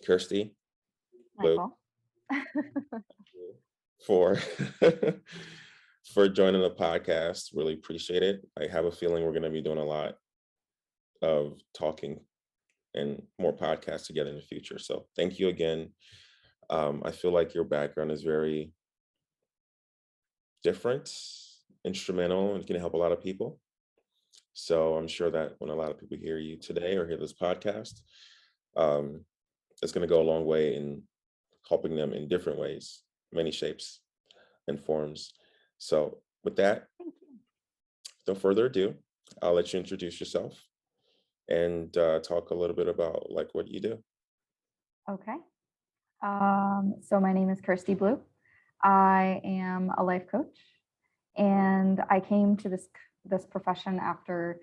Kirstie Blue, Michael. for for joining the podcast. Really appreciate it. I have a feeling we're going to be doing a lot of talking and more podcasts together in the future. So thank you again. I feel like your background is very different, instrumental, and can help a lot of people. So I'm sure that when a lot of people hear you today or hear this podcast, um, it's going to go a long way in helping them in different ways, many shapes and forms. So with that, Thank you. no further ado, I'll let you introduce yourself and talk a little bit about like what you do. Okay. So my name is Kerstie Blue. I am a life coach, and I came to this profession after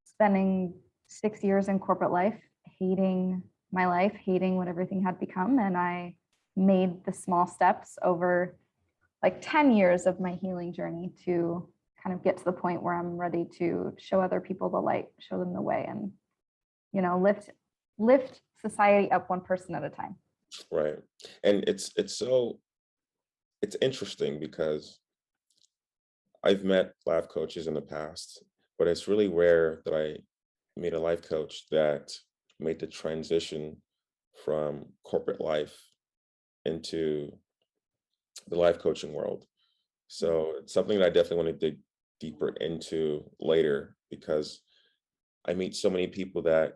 spending 6 years in corporate life, hating my life, hating what everything had become, and I made the small steps over like 10 years of my healing journey to kind of get to the point where I'm ready to show other people the light, show them the way, and lift society up one person at a time. Right. And it's interesting because I've met life coaches in the past, but it's really rare that I meet a life coach that made the transition from corporate life into the life coaching world. So it's something that I definitely want to dig deeper into later because I meet so many people that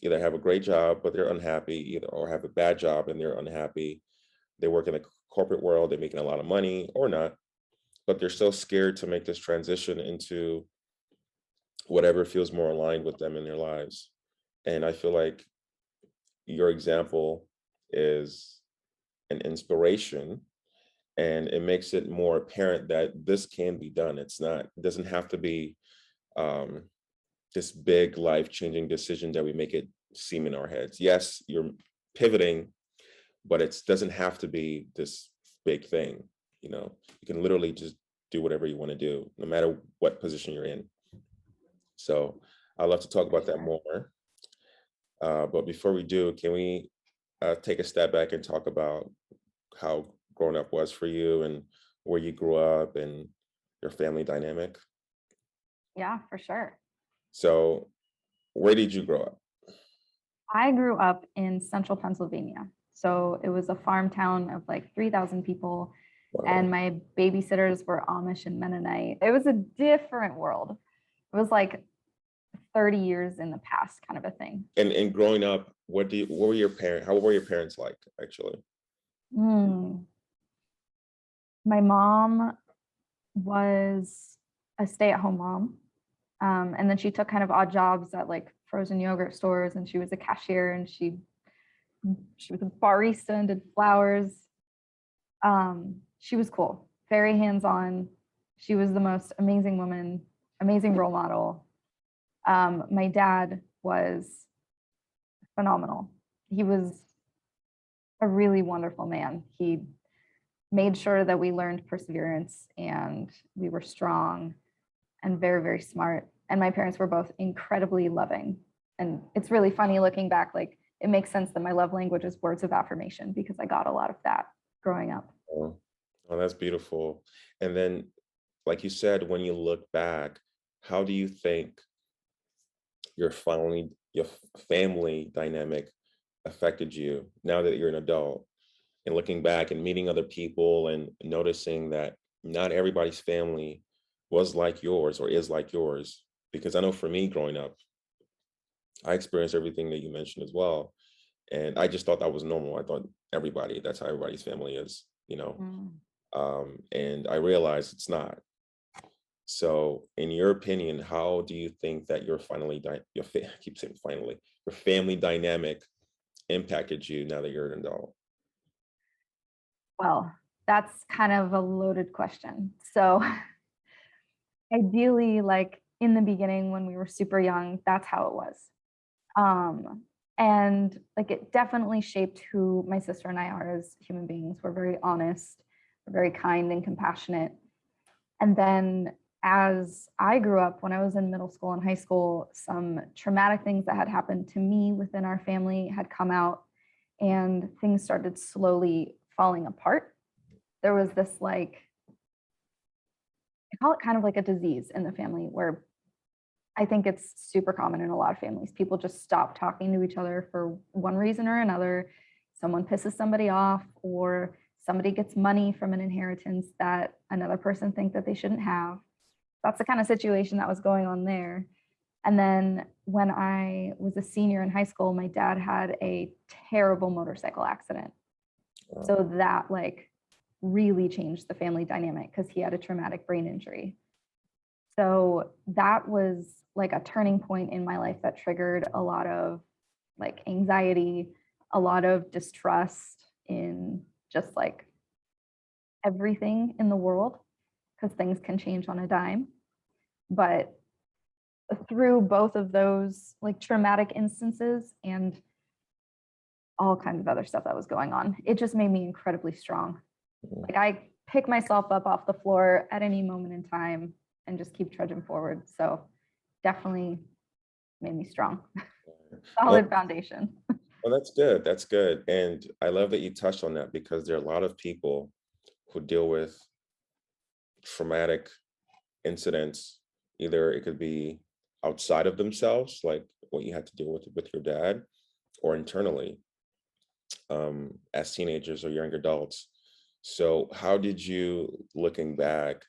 either have a great job but they're unhappy, either or have a bad job and they're unhappy. They work in the corporate world, they're making a lot of money or not, but they're so scared to make this transition into whatever feels more aligned with them in their lives. And I feel like your example is an inspiration, and it makes it more apparent that this can be done. It doesn't have to be um, this big life-changing decision that we make it seem in our heads. Yes, you're pivoting, but it doesn't have to be this big thing. You can literally just do whatever you want to do, no matter what position you're in. So I'd love to talk about that more. But before we do, can we take a step back and talk about how growing up was for you and where you grew up and your family dynamic? Yeah, for sure. So where did you grow up? I grew up in central Pennsylvania. So it was a farm town of like 3,000 people, and Wow. my babysitters were Amish and Mennonite. It was a different world. It was like 30 years in the past kind of a thing. And growing up, what were your parents, how were your parents like actually? Mm. My mom was a stay-at-home mom. And then she took kind of odd jobs at like frozen yogurt stores, and she was a cashier, and she was a barista and did flowers. She was cool, very hands-on. She was the most amazing woman, amazing role model. My dad was phenomenal. He was a really wonderful man. He made sure that we learned perseverance, and we were strong and very, very smart. And my parents were both incredibly loving. And it's really funny looking back, like it makes sense that my love language is words of affirmation because I got a lot of that growing up. Oh, oh, that's beautiful. And then, like you said, when you look back, how do you think your family dynamic affected you now that you're an adult and looking back and meeting other people and noticing that not everybody's family was like yours or is like yours? Because I know for me growing up, I experienced everything that you mentioned as well. And I just thought that was normal. I thought that's how everybody's family is, you know? Mm. And I realized it's not. So, in your opinion, how do you think that I keep saying finally, your family dynamic impacted you now that you're an adult? Well, that's kind of a loaded question. So ideally, like in the beginning when we were super young, that's how it was. And like it definitely shaped who my sister and I are as human beings. We're very honest, we're very kind and compassionate. And then as I grew up, when I was in middle school and high school, some traumatic things that had happened to me within our family had come out, and things started slowly falling apart. There was this, like, I call it kind of like a disease in the family where I think it's super common in a lot of families. People just stop talking to each other for one reason or another. Someone pisses somebody off, or somebody gets money from an inheritance that another person thinks that they shouldn't have. That's the kind of situation that was going on there. And then when I was a senior in high school, my dad had a terrible motorcycle accident. Wow. So that, like, really changed the family dynamic because he had a traumatic brain injury. So that was like a turning point in my life that triggered a lot of, like, anxiety, a lot of distrust in just like everything in the world, because things can change on a dime. But through both of those, like, traumatic instances and all kinds of other stuff that was going on, it just made me incredibly strong. Mhm. Like, I pick myself up off the floor at any moment in time and just keep trudging forward. So definitely made me strong. Well, Solid foundation. well, that's good. That's good. And I love that you touched on that because there are a lot of people who deal with traumatic incidents. Either it could be outside of themselves, like what you had to deal with your dad, or internally, as teenagers or young adults. So, how did you, looking back,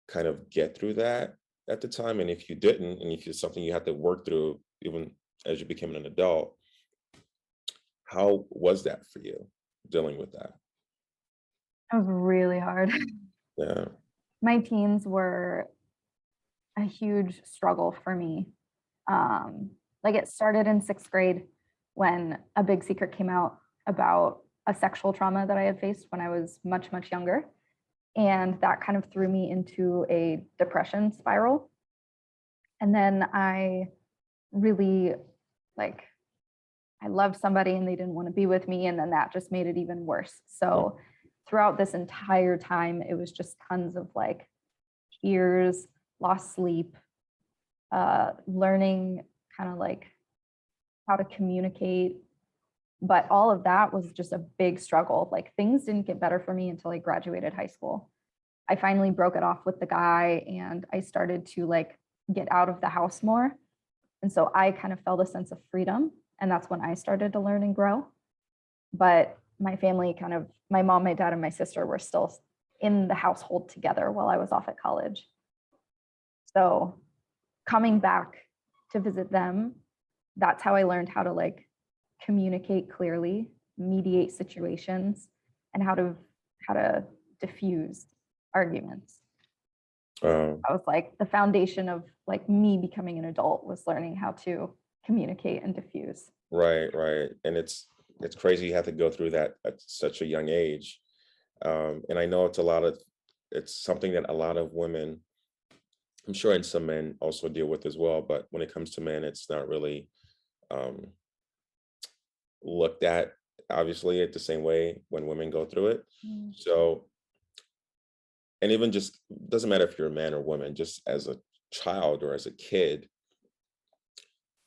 kind of get through that at the time? And if you didn't, and if it's something you had to work through even as you became an adult, how was that for you dealing with that? It was really hard. Yeah. My teens were a huge struggle for me. Like, it started in sixth grade when a big secret came out about a sexual trauma that I had faced when I was much, much younger. And that kind of threw me into a depression spiral. And then I really, like, I loved somebody and they didn't want to be with me. And then that just made it even worse. Mm. So throughout this entire time, it was just tons of, like, tears, lost sleep, learning kind of like how to communicate. But all of that was just a big struggle. Like, things didn't get better for me until I graduated high school. I finally broke it off with the guy and I started to, like, get out of the house more. And so I kind of felt a sense of freedom. And that's when I started to learn and grow. But my family kind of, my mom, my dad, and my sister were still in the household together while I was off at college. So coming back to visit them, that's how I learned how to, like, communicate clearly, mediate situations, and how to diffuse arguments. Um, I was like, the foundation of, like, me becoming an adult was learning how to communicate and diffuse. right, right. And it's crazy you have to go through that at such a young age. And I know it's something that a lot of women, I'm sure, and some men also deal with as well. But when it comes to men, it's not really um, looked at, obviously, at the same way when women go through it. Mm. So, and even just doesn't matter if you're a man or woman, just as a child or as a kid,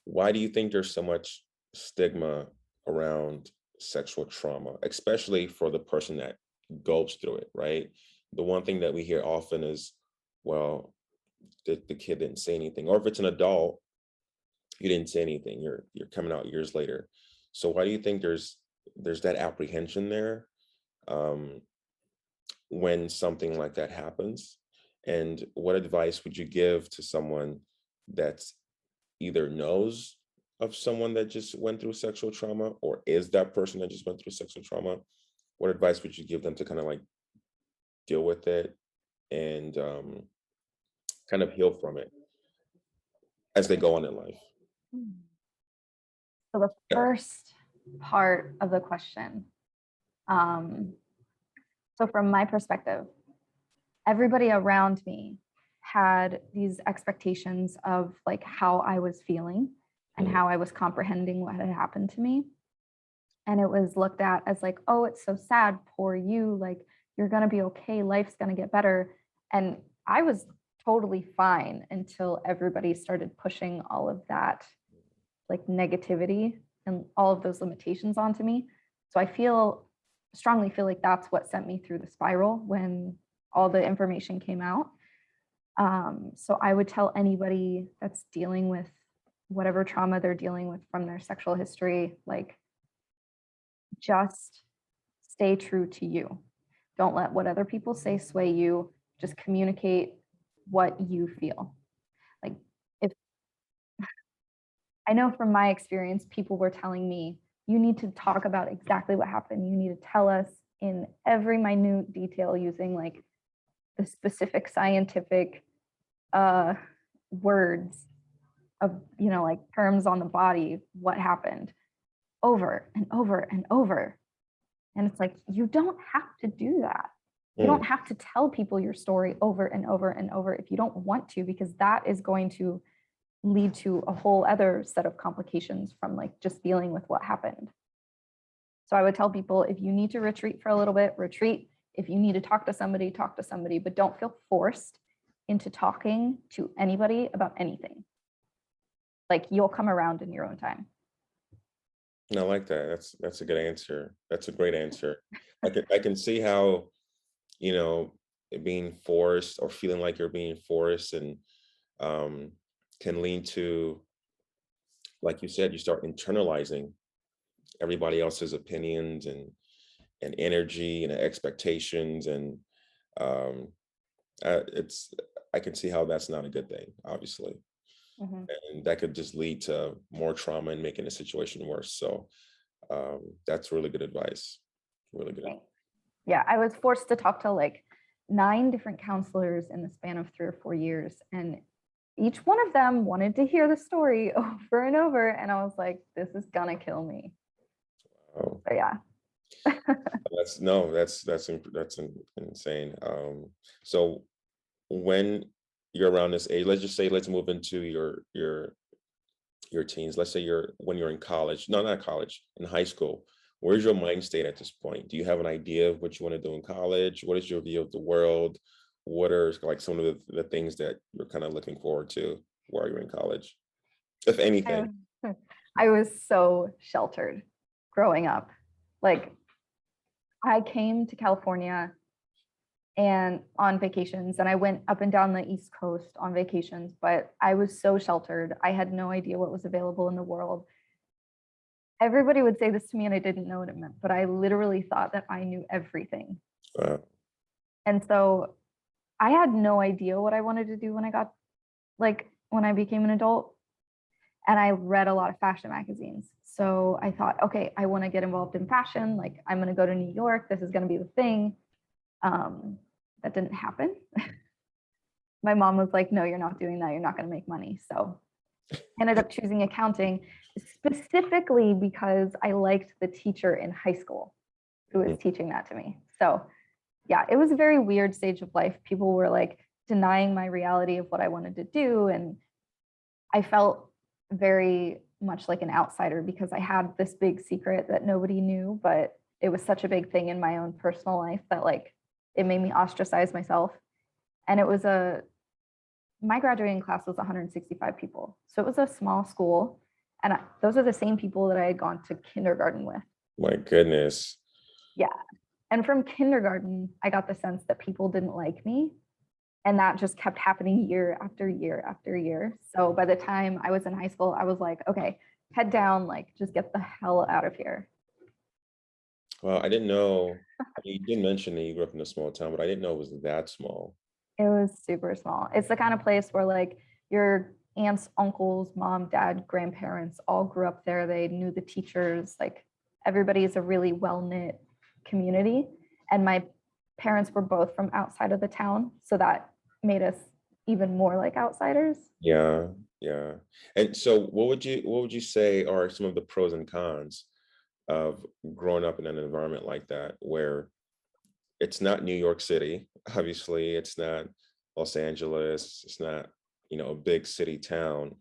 why do you think there's so much stigma around sexual trauma, especially for the person that goes through it, right? The one thing that we hear often is, well, the kid didn't say anything, or if it's an adult, you didn't say anything. You're coming out years later. So why do you think there's that apprehension there, um, when something like that happens? And what advice would you give to someone that's either knows of someone that just went through sexual trauma or is that person that just went through sexual trauma? What advice would you give them to kind of like deal with it and kind of heal from it as they go on in life? So the Yeah. first part of the question, um, so from my perspective, everybody around me had these expectations of, like, how I was feeling and Mhm. how I was comprehending what had happened to me. And it was looked at as, like, oh, it's so sad, poor you, like, you're going to be okay, life's going to get better. And I was totally fine until everybody started pushing all of that like negativity and all of those limitations onto me. So I strongly feel like that's what sent me through the spiral when all the information came out. So I would tell anybody that's dealing with whatever trauma they're dealing with from their sexual history, like, just stay true to you. Don't let what other people say sway you. Just communicate what you feel. Like, if I know from my experience, people were telling me, you need to talk about exactly what happened. You need to tell us in every minute detail using like the specific scientific words of, like terms on the body, what happened over and over and over. And it's like, you don't have to do that. You don't have to tell people your story over and over and over if you don't want to, because that is going to lead to a whole other set of complications from like just dealing with what happened. So I would tell people, if you need to retreat for a little bit, retreat. If you need to talk to somebody, but don't feel forced into talking to anybody about anything. Like, you'll come around in your own time. I like that. That's a good answer. That's a great answer. I can see how, being forced or feeling like you're being forced and um can lead to, like you said, you start internalizing everybody else's opinions and energy and expectations, and um it's I can see how that's not a good thing, obviously, Mhm. and that could just lead to more trauma and making the situation worse. So that's really good advice. Really good. Thanks. Yeah, I was forced to talk to like 9 different counselors in the span of 3 or 4 years, and each one of them wanted to hear the story over and over, and I was like, this is gonna kill me. Oh, But yeah. that's no, insane. So when you're around this age, let's just say, let's move into your teens. Let's say when you're in college, no, not college, in high school. Where's your mind state at this point? Do you have an idea of what you want to do in college? What is your view of the world? What are like some of the things that you're kind of looking forward to while you're in college, if anything? I, I was so sheltered growing up. Like, I came to California and on vacations, and I went up and down the East Coast on vacations, but I was so sheltered. I had no idea what was available in the world. Everybody would say this to me and I didn't know what it meant, but I literally thought that I knew everything. Uh, And so I had no idea what I wanted to do when I became an adult. And I read a lot of fashion magazines. So I thought, okay, I want to get involved in fashion. Like, I'm going to go to New York. This is going to be the thing. That didn't happen. My mom was like, no, you're not doing that. You're not going to make money. So I ended up choosing accounting specifically because I liked the teacher in high school who was teaching that to me. So yeah, it was a very weird stage of life. People were like denying my reality of what I wanted to do. And I felt very much like an outsider because I had this big secret that nobody knew, but it was such a big thing in my own personal life that like it made me ostracize myself. And my graduating class was 165 people. So it was a small school. And those are the same people that I had gone to kindergarten with. my goodness. Yeah. And from kindergarten, I got the sense that people didn't like me. And that just kept happening year after year after year. So by the time I was in high school, I was like, okay, head down, like just get the hell out of here. Well, I didn't know. You did mention that you grew up in a small town, but I didn't know it was that small. It was super small. It's the kind of place where like your aunts, uncles, mom, dad, grandparents all grew up there. They knew the teachers. Like, everybody is a really well-knit community. And my parents were both from outside of the town. So that made us even more like outsiders. Yeah, yeah. And so what would you say are some of the pros and cons of growing up in an environment like that, where it's not New York City, obviously, it's not Los Angeles, it's not, a big city town.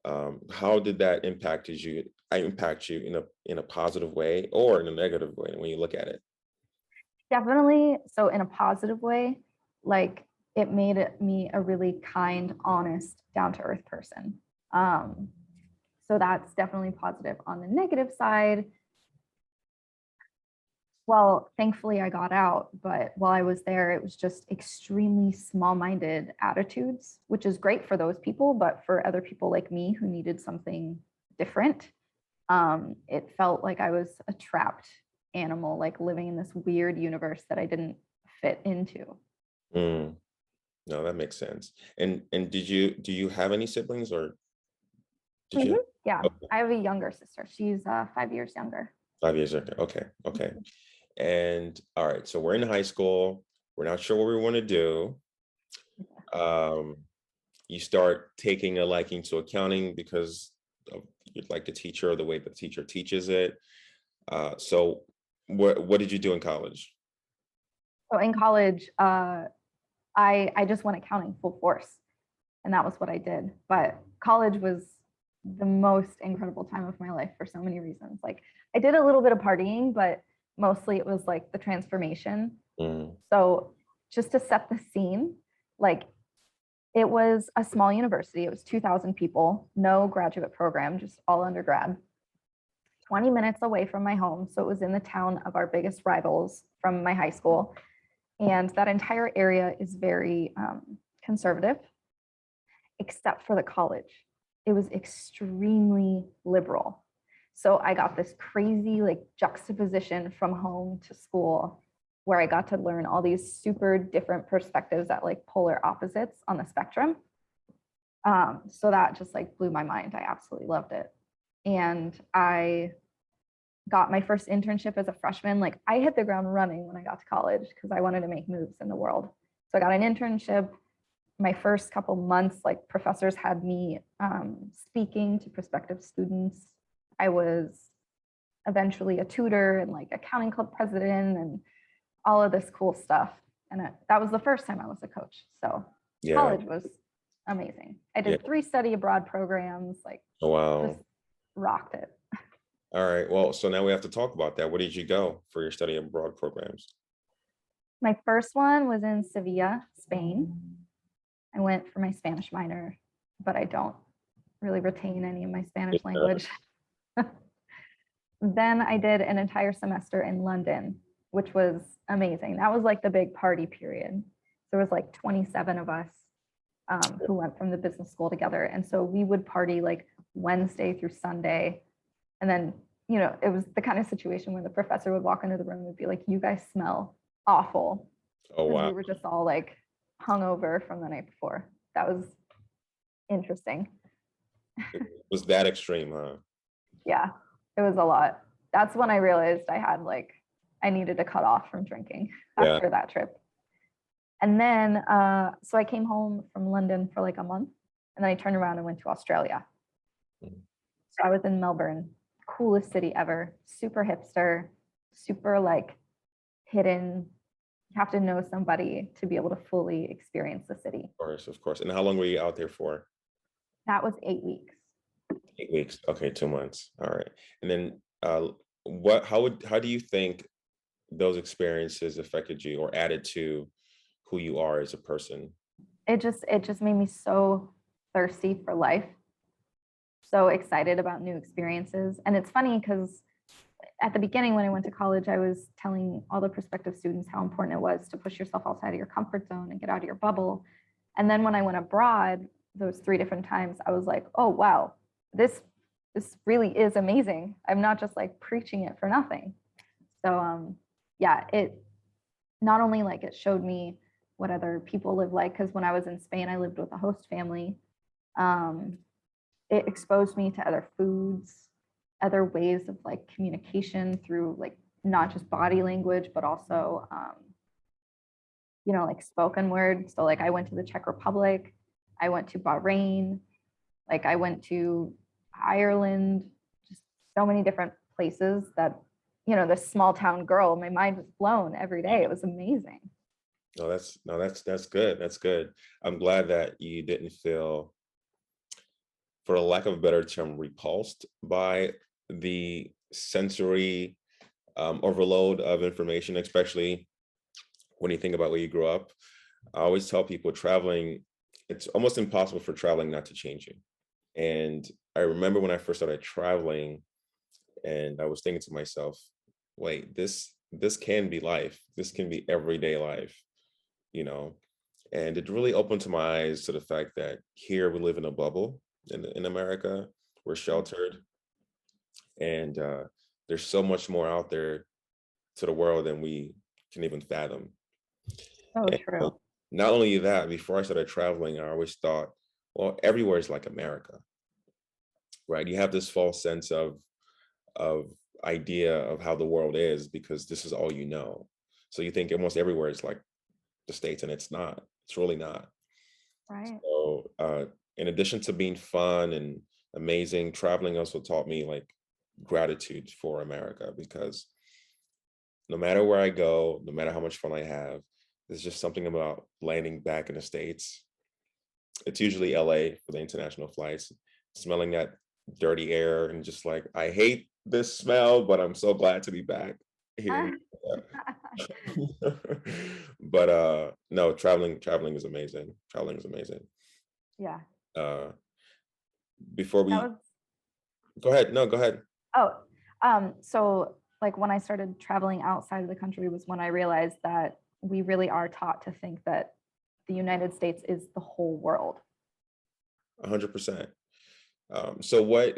How did that impact you in a positive way or in a negative way when you look at it? Definitely. So in a positive way, like it made me a really kind, honest, down to earth person. So that's definitely positive. On the negative side, well, thankfully I got out, but while I was there, it was just extremely small minded attitudes, which is great for those people. But for other people like me who needed something different, it felt like I was a trapped animal, like living in this weird universe that I didn't fit into. Mm, no, that makes sense. And do you have any siblings, or did you Mhm. have Yeah, okay, I have a younger sister. She's 5 years younger. 5 years? Okay, okay, okay. And all right, so we're in high school. We're not sure what we want to do. Um, you start taking a liking to accounting because of you like the teacher or the way the teacher teaches it. So what did you do in college? So in college, I just went accounting full force, and that was what I did. But college was the most incredible time of my life for so many reasons. Like I did a little bit of partying, but mostly it was like the transformation. Mm, So just to set the scene, like it was a small university. It was 2,000 people, no graduate program, just all undergrad. 20 minutes away from my home. So it was in the town of our biggest rivals from my high school. And that entire area is very conservative, except for the college. It was extremely liberal. So I got this crazy like juxtaposition from home to school where I got to learn all these super different perspectives at like polar opposites on the spectrum. So that just like blew my mind. I absolutely loved it. And I got my first internship as a freshman. Like I hit the ground running when I got to college because I wanted to make moves in the world. So I got an internship. My first couple months, like professors had me speaking to prospective students. I was eventually a tutor and like accounting club president and all of this cool stuff. And that was the first time I was a coach. So yeah, college was amazing. I yeah. did 3 study abroad programs, like Oh, just wow. rocked it. All right. Well, so now we have to talk about that. Where did you go for your study abroad programs? My first one was in Sevilla, Spain. I went for my Spanish minor, but I don't really retain any of my Spanish Yeah. language. Then I did an entire semester in London, which was amazing. That was like the big party period. There was like 27 of us who went from the business school together. And so we would party like Wednesday through Sunday. And then, it was the kind of situation where the professor would walk into the room and be like, you guys smell awful. Oh, Because we wow. were just all like hungover from the night before. That was interesting. It was that extreme, huh? Yeah, it was a lot. That's when I realized I needed to cut off from drinking Yeah. after that trip. And then, so I came home from London for like a month, and then I turned around and went to Australia. Mm. So I was in Melbourne, coolest city ever, super hipster, super like hidden. You have to know somebody to be able to fully experience the city. Of course, of course. And how long were you out there for? That was 8 weeks. 8 weeks. Okay, 2 months. All right. And then how do you think those experiences affected you or added to who you are as a person? It just made me so thirsty for life, so excited about new experiences. And it's funny because at the beginning when I went to college, I was telling all the prospective students how important it was to push yourself outside of your comfort zone and get out of your bubble. And then when I went abroad, those 3 different times, I was like, oh wow, this really is amazing. I'm not just like preaching it for nothing. So yeah, it not only like it showed me what other people live like, because when I was in Spain, I lived with a host family. Um, it exposed me to other foods, other ways of like communication through like not just body language, but also, like spoken word. So like I went to the Czech Republic, I went to Bahrain, like I went to Ireland, just so many different places that, this small town girl, my mind was blown every day. It was amazing. No, that's good. That's good. I'm glad that you didn't feel, for a lack of a better term, repulsed by the sensory overload of information, especially when you think about where you grew up. I always tell people traveling, it's almost impossible for traveling not to change you. And I remember when I first started traveling, and I was thinking to myself, wait, this can be life. This can be everyday life, you know. And it really opened to my eyes to the fact that here we live in a bubble in America. We're sheltered, and there's so much more out there to the world than we can even fathom. So And true. not only that, before I started traveling, I always thought, well, everywhere is like America, right? You have this false sense of idea of how the world is because this is all you know. So you think almost everywhere is like the States, and it's not. It's really not. Right. So in addition to being fun and amazing, traveling also taught me like gratitude for America because no matter where I go, no matter how much fun I have, there's just something about landing back in the States. It's usually LA for the international flights, smelling that dirty air and just like, I hate this smell, but I'm so glad to be back here. But no, traveling is amazing. Traveling is amazing. Yeah. Uh before That we was go ahead. No, go ahead. Oh, so like when I started traveling outside of the country was when I realized that we really are taught to think that the United States is the whole world. 100%. So what,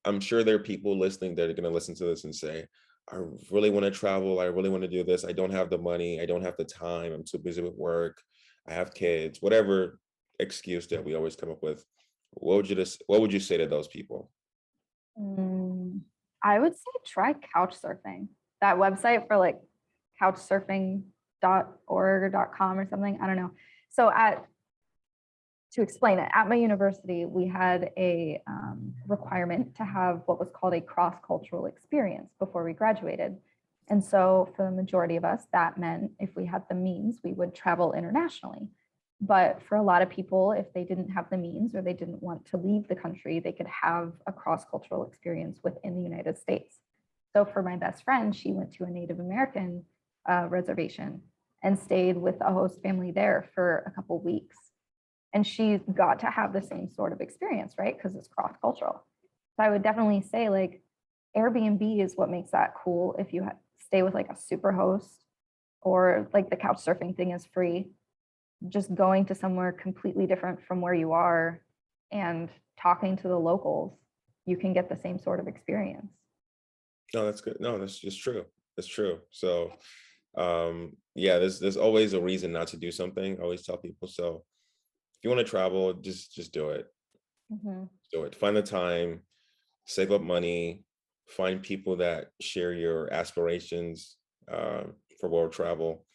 I'm sure there are people listening that are going to listen to this and say, I really want to travel. I really want to do this. I don't have the money. I don't have the time. I'm too busy with work. I have kids, whatever excuse that we always come up with. What would you say to those people? Mm, I would say try couch surfing. That website for like couchsurfing.org or .com or something. I don't know. So at to explain it, at my university, we had a requirement to have what was called a cross-cultural experience before we graduated. And so for the majority of us, that meant if we had the means, we would travel internationally. But for a lot of people, if they didn't have the means or they didn't want to leave the country, they could have a cross-cultural experience within the United States. So for my best friend, she went to a Native American reservation and stayed with a host family there for a couple weeks, and she got to have the same sort of experience, right? Because it's cross cultural. So I would definitely say like Airbnb is what makes that cool. If you stay with like a super host, or like the couch surfing thing is free, just going to somewhere completely different from where you are and talking to the locals, you can get the same sort of experience. No, that's good. No, that's just true. That's true. So yeah, there's always a reason not to do something. I always tell people. So if you want to travel, just do it. Mhm. Do it. Find the time, save up money, find people that share your aspirations for world travel,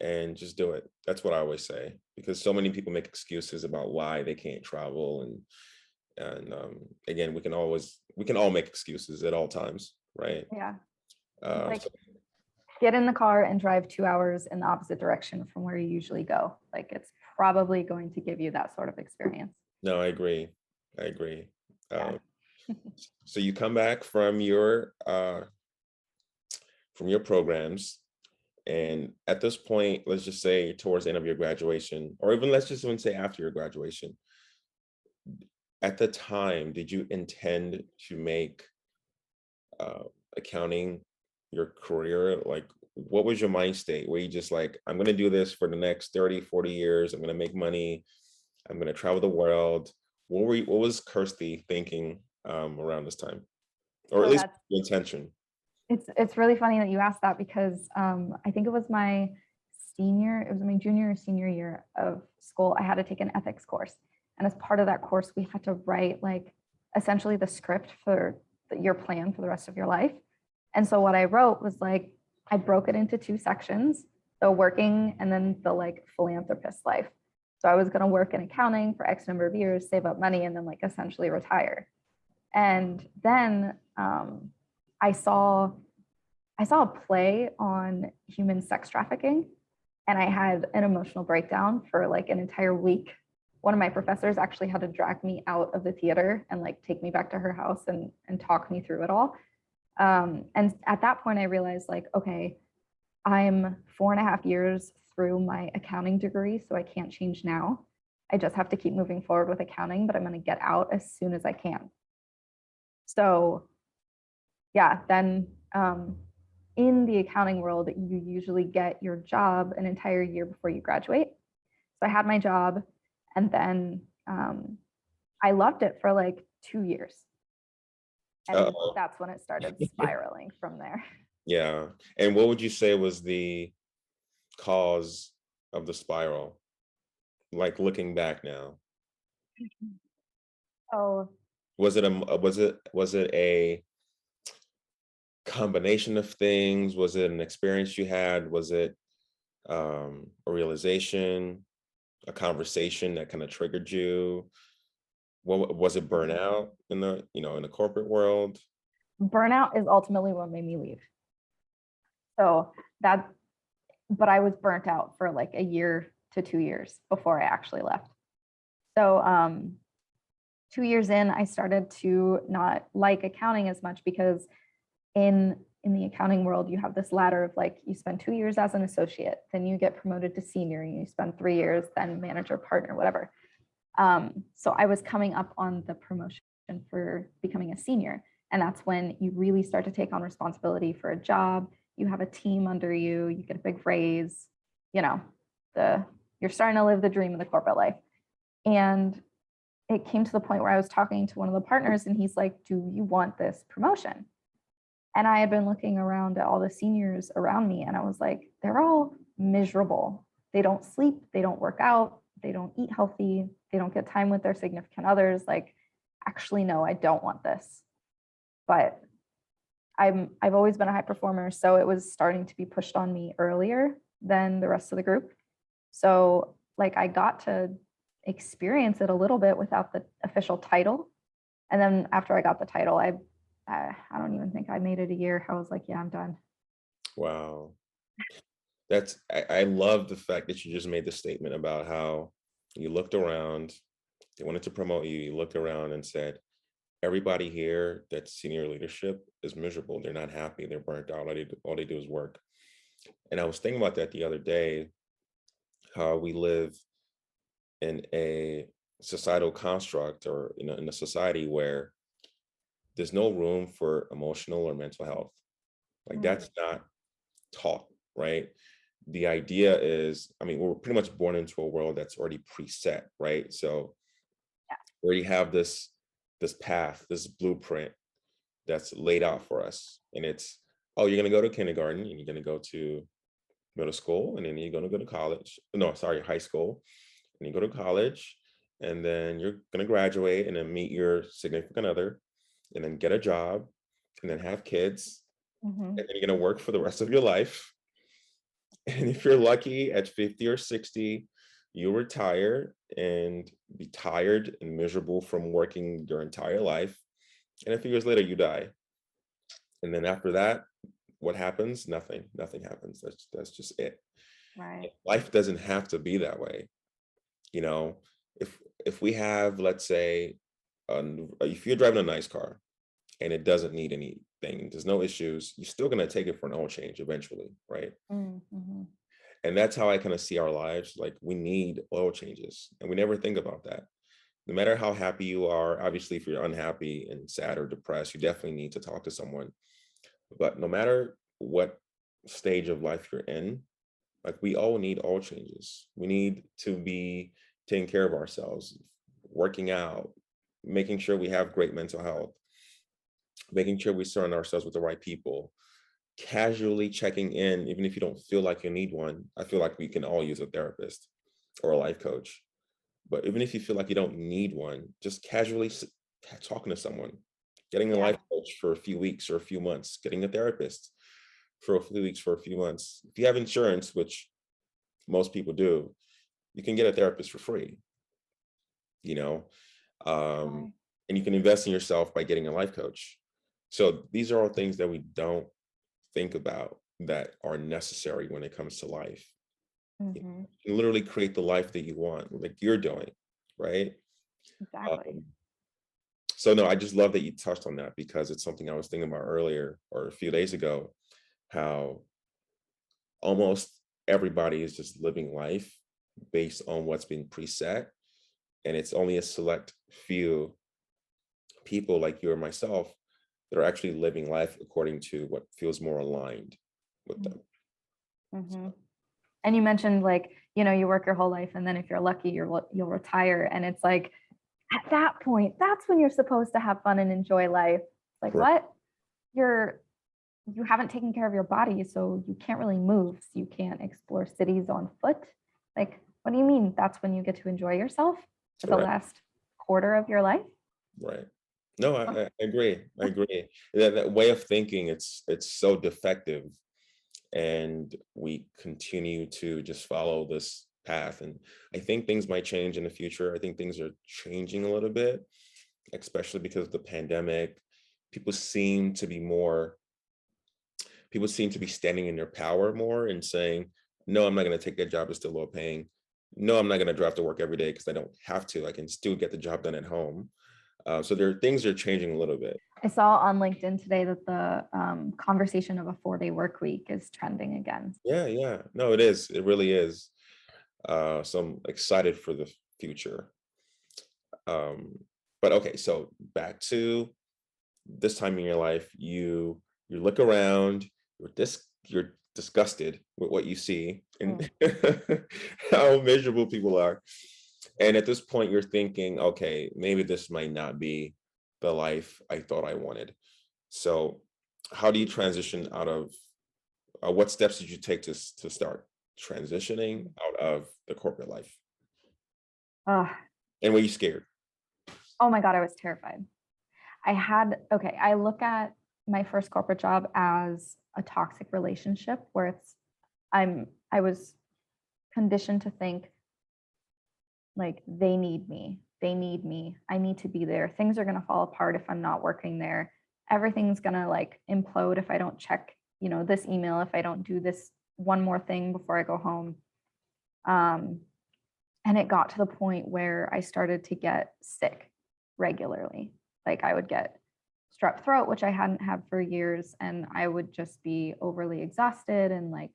and just do it. That's what I always say because so many people make excuses about why they can't travel, and again, we can all make excuses at all times, right? Yeah. It's Uh, like so, get in the car and drive 2 hours in the opposite direction from where you usually go. Like it's probably going to give you that sort of experience. no, I agree. I agree. Yeah. Um, so you come back from your programs. And at this point, let's just say towards the end of your graduation, or even let's just even say after your graduation, at the time, did you intend to make uh, accounting your career? Like, what was your mind state? Were you just like, I'm going to do this for the next 30, 40 years. I'm going to make money. I'm going to travel the world. What was Kirstie thinking around this time? Or at So least that's the intention? it's really funny that you asked that because I think it was my junior or senior year of school. I had to take an ethics course, and as part of that course, we had to write like essentially the script for your plan for the rest of your life. And so what I wrote was like I broke it into two sections: the working and then the like philanthropist life. So I was going to work in accounting for X number of years, save up money, and then like essentially retire. And then I saw I saw a play on human sex trafficking, and I had an emotional breakdown for like an entire week. One of my professors actually had to drag me out of the theater and like take me back to her house and talk me through it all. And at that point, I realized like, okay, I'm 4.5 years through my accounting degree, so I can't change now. I just have to keep moving forward with accounting, but I'm going to get out as soon as I can. So, yeah, then in the accounting world, you usually get your job an entire year before you graduate. So I had my job, and then I loved it for like 2 years. And Uh-oh. that's when it started spiraling from there. Yeah. And what would you say was the cause of the spiral? Like looking back now, Oh, was it a combination of things? Was it an experience you had? Was it a realization, a conversation that kind of triggered you? What was it, burnout in the corporate world? burnout is ultimately what made me leave. So that, but I was burnt out for like a year to 2 years before I actually left. So 2 years in, I started to not like accounting as much because in the accounting world, you have this ladder of like you spend 2 years as an associate, then you get promoted to senior, and you spend 3 years, then manager, partner, whatever. So I was coming up on the promotion for becoming a senior, and that's when you really start to take on responsibility for a job. You have a team under you, you get a big raise, you know, you're starting to live the dream of the corporate life. And it came to the point where I was talking to one of the partners, and he's like, "Do you want this promotion?" And I had been looking around at all the seniors around me, and I was like, they're all miserable. They don't sleep, they don't work out, they don't eat healthy, they don't get time with their significant others. Like, actually, no, I don't want this. But I've always been a high performer, so it was starting to be pushed on me earlier than the rest of the group. So like I got to experience it a little bit without the official title. And then after I got the title, I don't even think I made it a year. I was like, yeah, I'm done. Wow. I love the fact that you just made the statement about how you looked around, they wanted to promote you, you looked around and said, everybody here that's senior leadership is miserable. They're not happy. They're burnt out. All they do is work. And I was thinking about that the other day, how we live in a societal construct, or in a society where there's no room for emotional or mental health. Like Mm, that's not taught, right? The idea is, I mean, we're pretty much born into a world that's already preset, right? So yeah. we already have this path, this blueprint that's laid out for us. And it's, oh, you're gonna go to kindergarten, and you're gonna go to middle school, and then you're gonna go to college. No, sorry, high school. And you go to college, and then you're gonna graduate and then meet your significant other, and then get a job, and then have kids, Mm-hmm. and then you're gonna work for the rest of your life. And if you're lucky at 50 or 60, you'll retire and be tired and miserable from working your entire life. And a few years later, you die. And then after that, what happens? Nothing. Nothing happens. That's just it. Right. Life doesn't have to be that way. You know, if we have, let's say, if you're driving a nice car and it doesn't need anything, there's no issues, you're still gonna take it for an oil change eventually, right? Mm-hmm. And that's how I kind of see our lives. Like we need oil changes, and we never think about that. No matter how happy you are, obviously, if you're unhappy and sad or depressed, you definitely need to talk to someone. But no matter what stage of life you're in, like we all need oil changes. We need to be taking care of ourselves, working out, making sure we have great mental health, making sure we surround ourselves with the right people, casually checking in, even if you don't feel like you need one. I feel like we can all use a therapist or a life coach. But even if you feel like you don't need one, just casually talking to someone, getting a Yeah. life coach for a few weeks or a few months, getting a therapist for a few weeks, for a few months. If you have insurance, which most people do, you can get a therapist for free, you know, um, Right. and you can invest in yourself by getting a life coach. So these are all things that we don't think about that are necessary when it comes to life. You Mm-hmm. can literally create the life that you want, like you're doing, right? Exactly. Um, so no, I just love that you touched on that, because it's something I was thinking about earlier or a few days ago, how almost everybody is just living life based on what's been preset, and it's only a select few people like you or myself that are actually living life according to what feels more aligned with them. Mm-hmm. And you mentioned like, you work your whole life and then if you're lucky, you'll retire. And it's like, at that point, that's when you're supposed to have fun and enjoy life. Like Right. what? You haven't taken care of your body, so you can't really move. So you can't explore cities on foot. Like, what do you mean? That's when you get to enjoy yourself for the Right. last quarter of your life? Right. No, I agree. I agree. That way of thinking, it's so defective, and we continue to just follow this path. And I think things might change in the future. I think things are changing a little bit, especially because of the pandemic. People seem to be more, people seem to be standing in their power more and saying, no, I'm not going to take that job, it's still low paying. No, I'm not going to drive to work every day because I don't have to. I can still get the job done at home. So things are changing a little bit. I saw on LinkedIn today that the conversation of a 4-day work week is trending again. Yeah, yeah. No, it is. It really is. So I'm excited for the future. Um, but okay, so back to this time in your life, you look around, you're disgusted with what you see Mm. and how miserable people are. And at this point, you're thinking, okay, maybe this might not be the life I thought I wanted. So, how do you transition out of? What steps did you take to start transitioning out of the corporate life? Ugh. And were you scared? Oh my God, I was terrified. I look at my first corporate job as a toxic relationship where I was conditioned to think like they need me. They need me. I need to be there. Things are going to fall apart if I'm not working there. Everything's going to like implode if I don't check, this email, if I don't do this one more thing before I go home. Um, and it got to the point where I started to get sick regularly. Like I would get strep throat, which I hadn't had for years, and I would just be overly exhausted. And like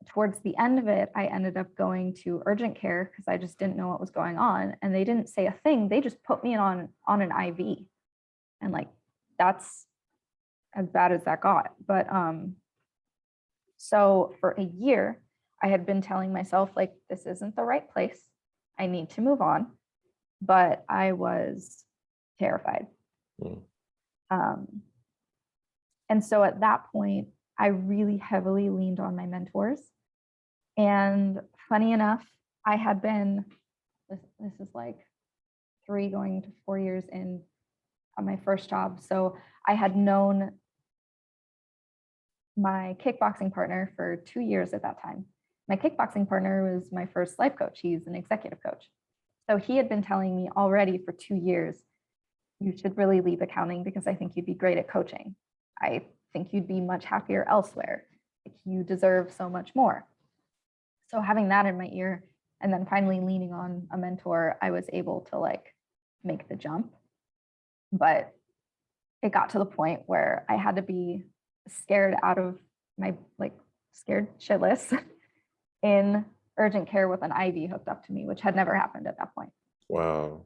towards the end of it, I ended up going to urgent care because I just didn't know what was going on. And they didn't say a thing. They just put me on an IV. And like that's as bad as that got. But so for a year, I had been telling myself, like, this isn't the right place. I need to move on. But I was terrified. Mm. And so at that point, I really heavily leaned on my mentors. And funny enough, I had been, this is like 3 going to 4 years in on my first job. So I had known my kickboxing partner for 2 years at that time. My kickboxing partner was my first life coach. He's an executive coach. So he had been telling me already for 2 years, you should really leave accounting because I think you'd be great at coaching. I think you'd be much happier elsewhere. You deserve so much more. So having that in my ear and then finally leaning on a mentor, I was able to like make the jump. But it got to the point where I had to be scared out of my like scared shitless in urgent care with an IV hooked up to me, which had never happened at that point. Wow.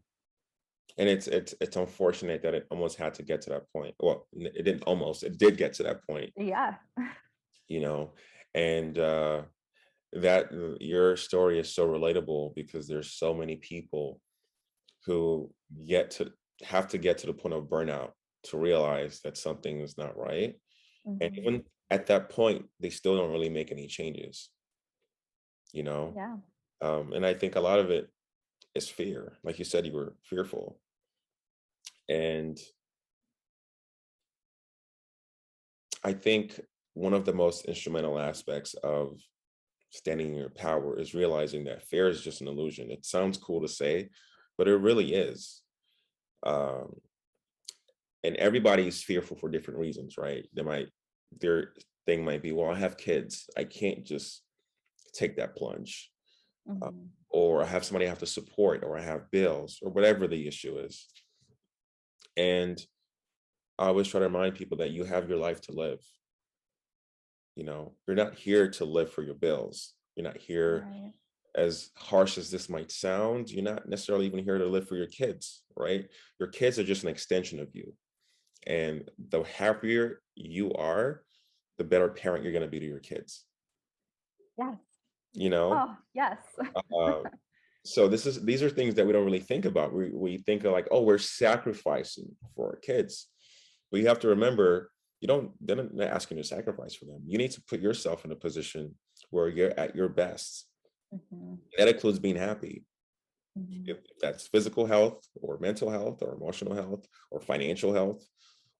And it's unfortunate that it almost had to get to that point. Well, it didn't almost, it did get to that point, Yeah. you know, and that your story is so relatable because there's so many people who have to get to the point of burnout to realize that something is not right. And Mm-hmm. even at that point, they still don't really make any changes, you know? Yeah. And I think a lot of it is fear. Like you said, you were fearful. And I think one of the most instrumental aspects of standing in your power is realizing that fear is just an illusion. It sounds cool to say, but it really is. Um, and everybody's fearful for different reasons, right? Their thing might be, well, I have kids. I can't just take that plunge. Uh, Mm-hmm. or I have somebody I have to support, or I have bills, or whatever the issue is. And I always try to remind people that you have your life to live. You're not here to live for your bills. You're not here, Right. as harsh as this might sound, you're not necessarily even here to live for your kids, right? Your kids are just an extension of you. And the happier you are, the better parent you're going to be to your kids, Yes. you know? Oh, yes. Uh, so these are things that we don't really think about. We think of like, oh, we're sacrificing for our kids. But you have to remember, they're not asking you to sacrifice for them. You need to put yourself in a position where you're at your best. Mhm, That includes being happy. mhm, If that's physical health or mental health or emotional health or financial health,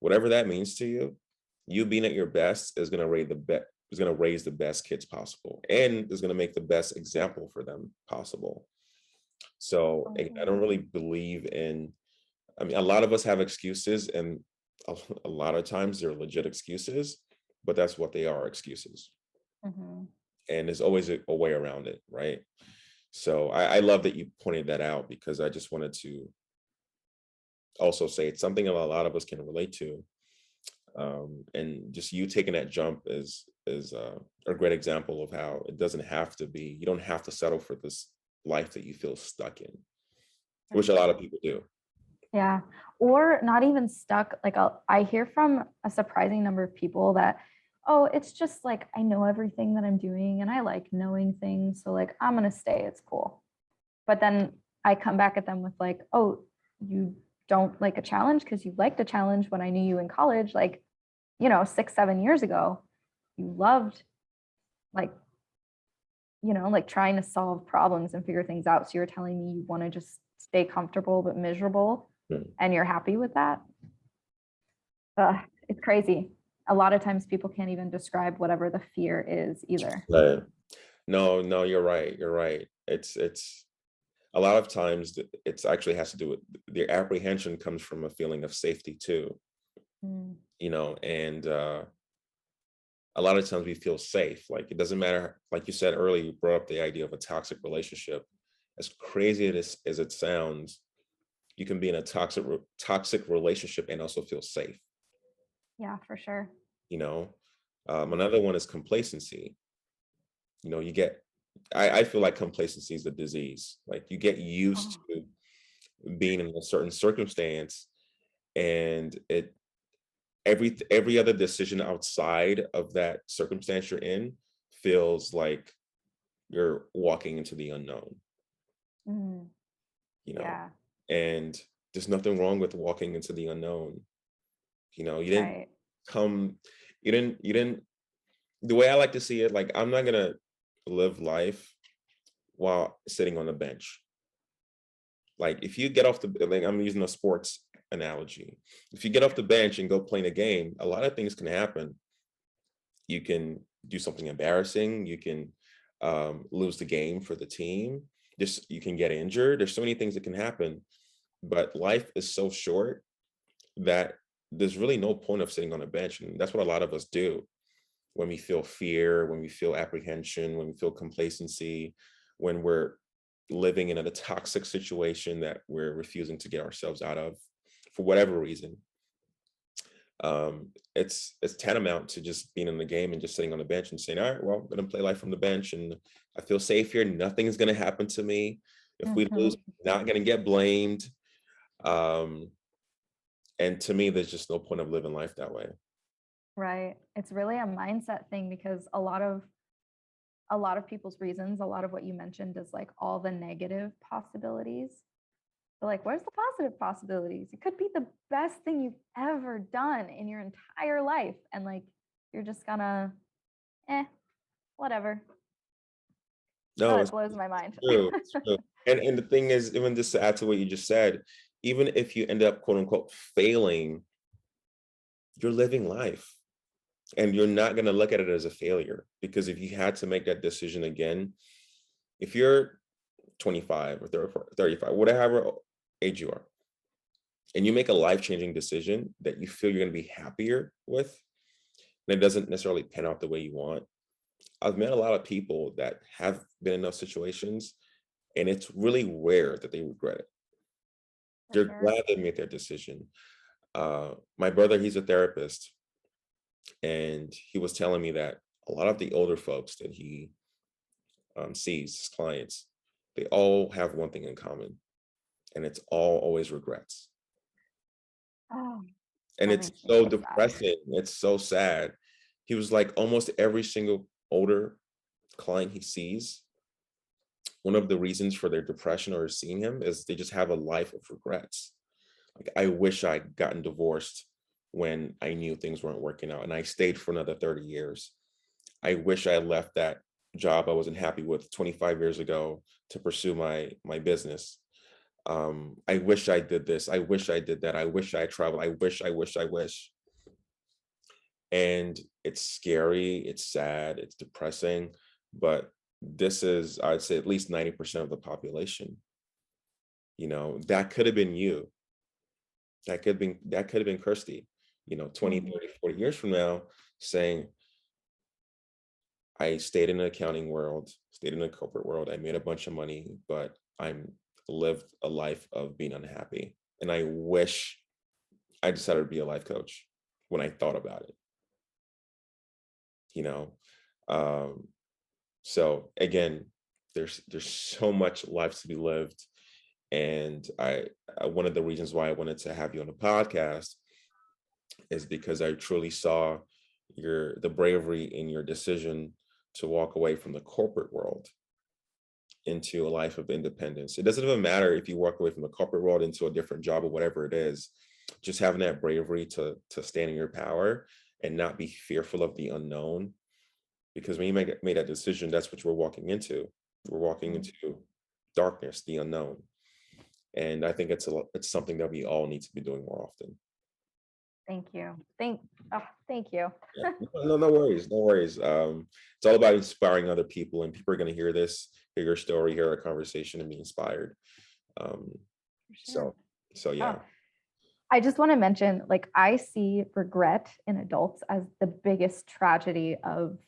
whatever that means to you, you being at your best is going to raise the best kids possible, and is going to make the best example for them possible. So I mhm, don't really believe in. I mean, a lot of us have excuses, and a lot of times they're legit excuses, but that's what they are, excuses. mhm. And there's always a way around it, right? So I love that you pointed that out, because I just wanted to also say it's something that a lot of us can relate to. And just you taking that jump is a great example of how it doesn't have to be. You don't have to settle for this life that you feel stuck in, For which a lot of sure. people do. Yeah. Or not even stuck. Like I hear from a surprising number of people that, oh, it's just like I know everything that I'm doing and I like knowing things. So like I'm gonna stay. It's cool. But then I come back at them with like, oh, you don't like a challenge because you liked a challenge when I knew you in college, like, 6, 7 years ago. You loved like, like trying to solve problems and figure things out. So you're telling me you want to just stay comfortable but miserable Mm. and you're happy with that? It's crazy. A lot of times people can't even describe whatever the fear is either. Right. No, no, you're right. You're right. It's a lot of times it's actually has to do with the apprehension comes from a feeling of safety too, Mm. and a lot of times we feel safe. Like it doesn't matter, like you said earlier, you brought up the idea of a toxic relationship. As crazy as it sounds, you can be in a toxic relationship and also feel safe. Yeah, for sure. You know, Mm. another one is complacency. You get. I feel like complacency is a disease. Like you get used Oh, to being in a certain circumstance, and every other decision outside of that circumstance you're in feels like you're walking into the unknown. mm, You know, yeah, and there's nothing wrong with walking into the unknown. You didn't right. come you didn't the way I like to see it, like I'm not gonna live life while sitting on the bench. Like if you get off like I'm using a sports analogy. If you get off the bench and go play in a game, a lot of things can happen. You can do something embarrassing. You can lose the game for the team. Just you can get injured. There's so many things that can happen. But life is so short that there's really no point of sitting on a bench. And that's what a lot of us do when we feel fear, when we feel apprehension, when we feel complacency, when we're living in a toxic situation that we're refusing to get ourselves out of for whatever reason. It's tantamount to just being in the game and just sitting on the bench and saying, all right, well, I'm going to play life from the bench and I feel safe here. Nothing's going to happen to me. If we lose, Mhm. I'm not going to get blamed. Um, and to me, there's just no point of living life that way. Right. It's really a mindset thing because a lot of people's reasons, a lot of what you mentioned is like all the negative possibilities. But like, where's the positive possibilities? It could be the best thing you've ever done in your entire life. And like, you're just gonna, whatever. Oh, No, it blows my mind. true. It's true. And the thing is, even just to add to what you just said, even if you end up quote unquote failing, you're living life. And you're not going to look at it as a failure, because if you had to make that decision again, if you're 25 or 34, 35, whatever age you are, and you make a life-changing decision that you feel you're going to be happier with, and it doesn't necessarily pan out the way you want. I've met a lot of people that have been in those situations, and it's really rare that they regret it. For They're sure. glad they made their decision. My brother, he's a therapist, and he was telling me that a lot of the older folks that he sees, his clients, they all have one thing in common, and it's all always regrets. Oh, And that it's makes me so so sad. depressing. It's so sad. He was like almost every single older client he sees, one of the reasons for their depression or seeing him is they just have a life of regrets. Like, I wish I'd gotten divorced when I knew things weren't working out and I stayed for another 30 years. I wish I left that job I wasn't happy with 25 years ago to pursue my business. I wish I did this. I wish I did that. I wish I traveled. I wish. And it's scary, it's sad, it's depressing, but this is, I'd say, at least 90% of the population. That could have been you. That could have been Kirsty, 20, Mhm. 30, 40 years from now, saying, I stayed in the accounting world, stayed in the corporate world, I made a bunch of money, but I'm lived a life of being unhappy. And I wish I decided to be a life coach when I thought about it, you know. Um, So again, there's so much life to be lived, and one of the reasons why I wanted to have you on the podcast is because I truly saw the bravery in your decision to walk away from the corporate world into a life of independence. It doesn't even matter if you walk away from the corporate world into a different job or whatever it is. Just having that bravery to stand in your power and not be fearful of the unknown, because when you made that decision, that's what you were walking into. We're walking Mhm. into darkness, the unknown. And I think it's something that we all need to be doing more often. Thank you. Thank you. Yeah. No, no worries, no worries. It's all about inspiring other people, and people are going to hear this, hear your story, hear our conversation, and be inspired. Um, For sure. so, so Oh, yeah, I just want to mention, like, I see regret in adults as the biggest tragedy of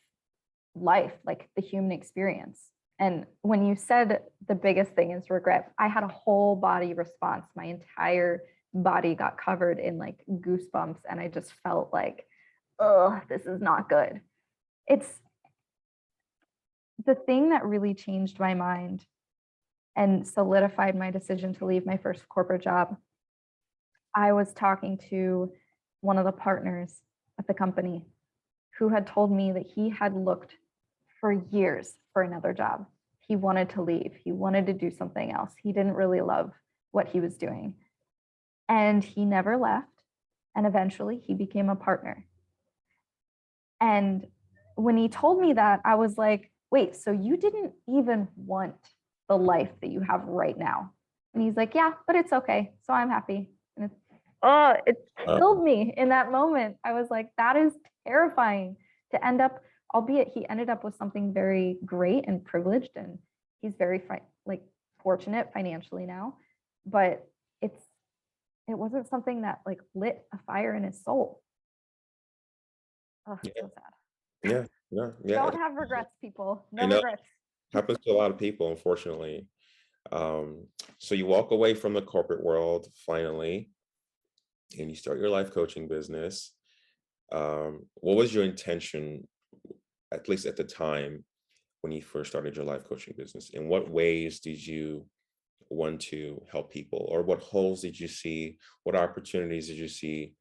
life, like the human experience. And when you said the biggest thing is regret, I had a whole body response. My entire body got covered in like goosebumps, and I just felt like, oh, this is not good. It's the thing that really changed my mind and solidified my decision to leave my first corporate job. I was talking to one of the partners at the company who had told me that he had looked for years for another job. He wanted to leave, he wanted to do something else. He didn't really love what he was doing. And he never left. And eventually he became a partner. And when he told me that, I was like, wait, so you didn't even want the life that you have right now? And he's like, yeah, but it's okay. So I'm happy. And it uh, killed me in that moment. I was like, that is terrifying to end up, albeit he ended up with something very great and privileged. And he's very like fortunate financially now, but it's, it wasn't something that like lit a fire in his soul. Oh, yeah, so sad. yeah, yeah, yeah. Don't have regrets, people. I No know, regrets. happens to a lot of people, unfortunately. Um, so you walk away from the corporate world finally, and you start your life coaching business. What was your intention, at least at the time, when you first started your life coaching business? In what ways did you want to help people, or what holes did you see? What opportunities did you see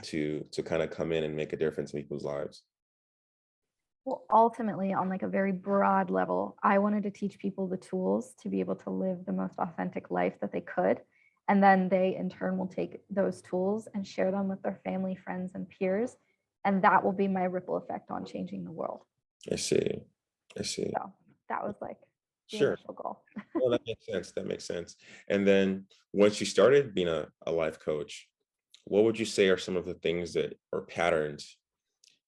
to kind of come in and make a difference in people's lives? Well, ultimately, on like a very broad level, I wanted to teach people the tools to be able to live the most authentic life that they could. And then they, in turn, will take those tools and share them with their family, friends, and peers. And that will be my ripple effect on changing the world. I see. I see. So that was like the Sure. initial goal. Well, that makes sense. That makes sense. And then once you started being a life coach, what would you say are some of the things that or patterns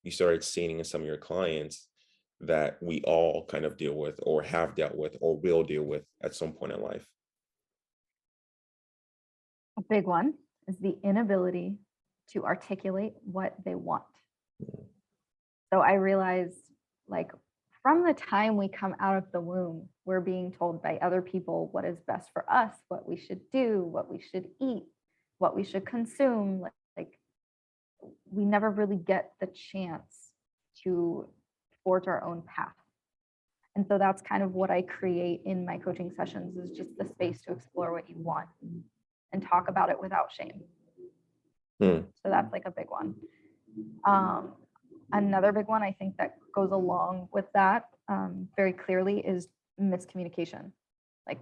you started seeing in some of your clients that we all kind of deal with or have dealt with or will deal with at some point in life? A big one is the inability to articulate what they want. So I realized, like, from the time we come out of the womb, we're being told by other people what is best for us, what we should do, what we should eat, what we should consume. Like we never really get the chance to forge our own path. And so that's kind of what I create in my coaching sessions, is just the space to explore what you want and talk about it without shame. Hmm. So that's like a big one. Another big one I think that goes along with that very clearly is miscommunication. Like,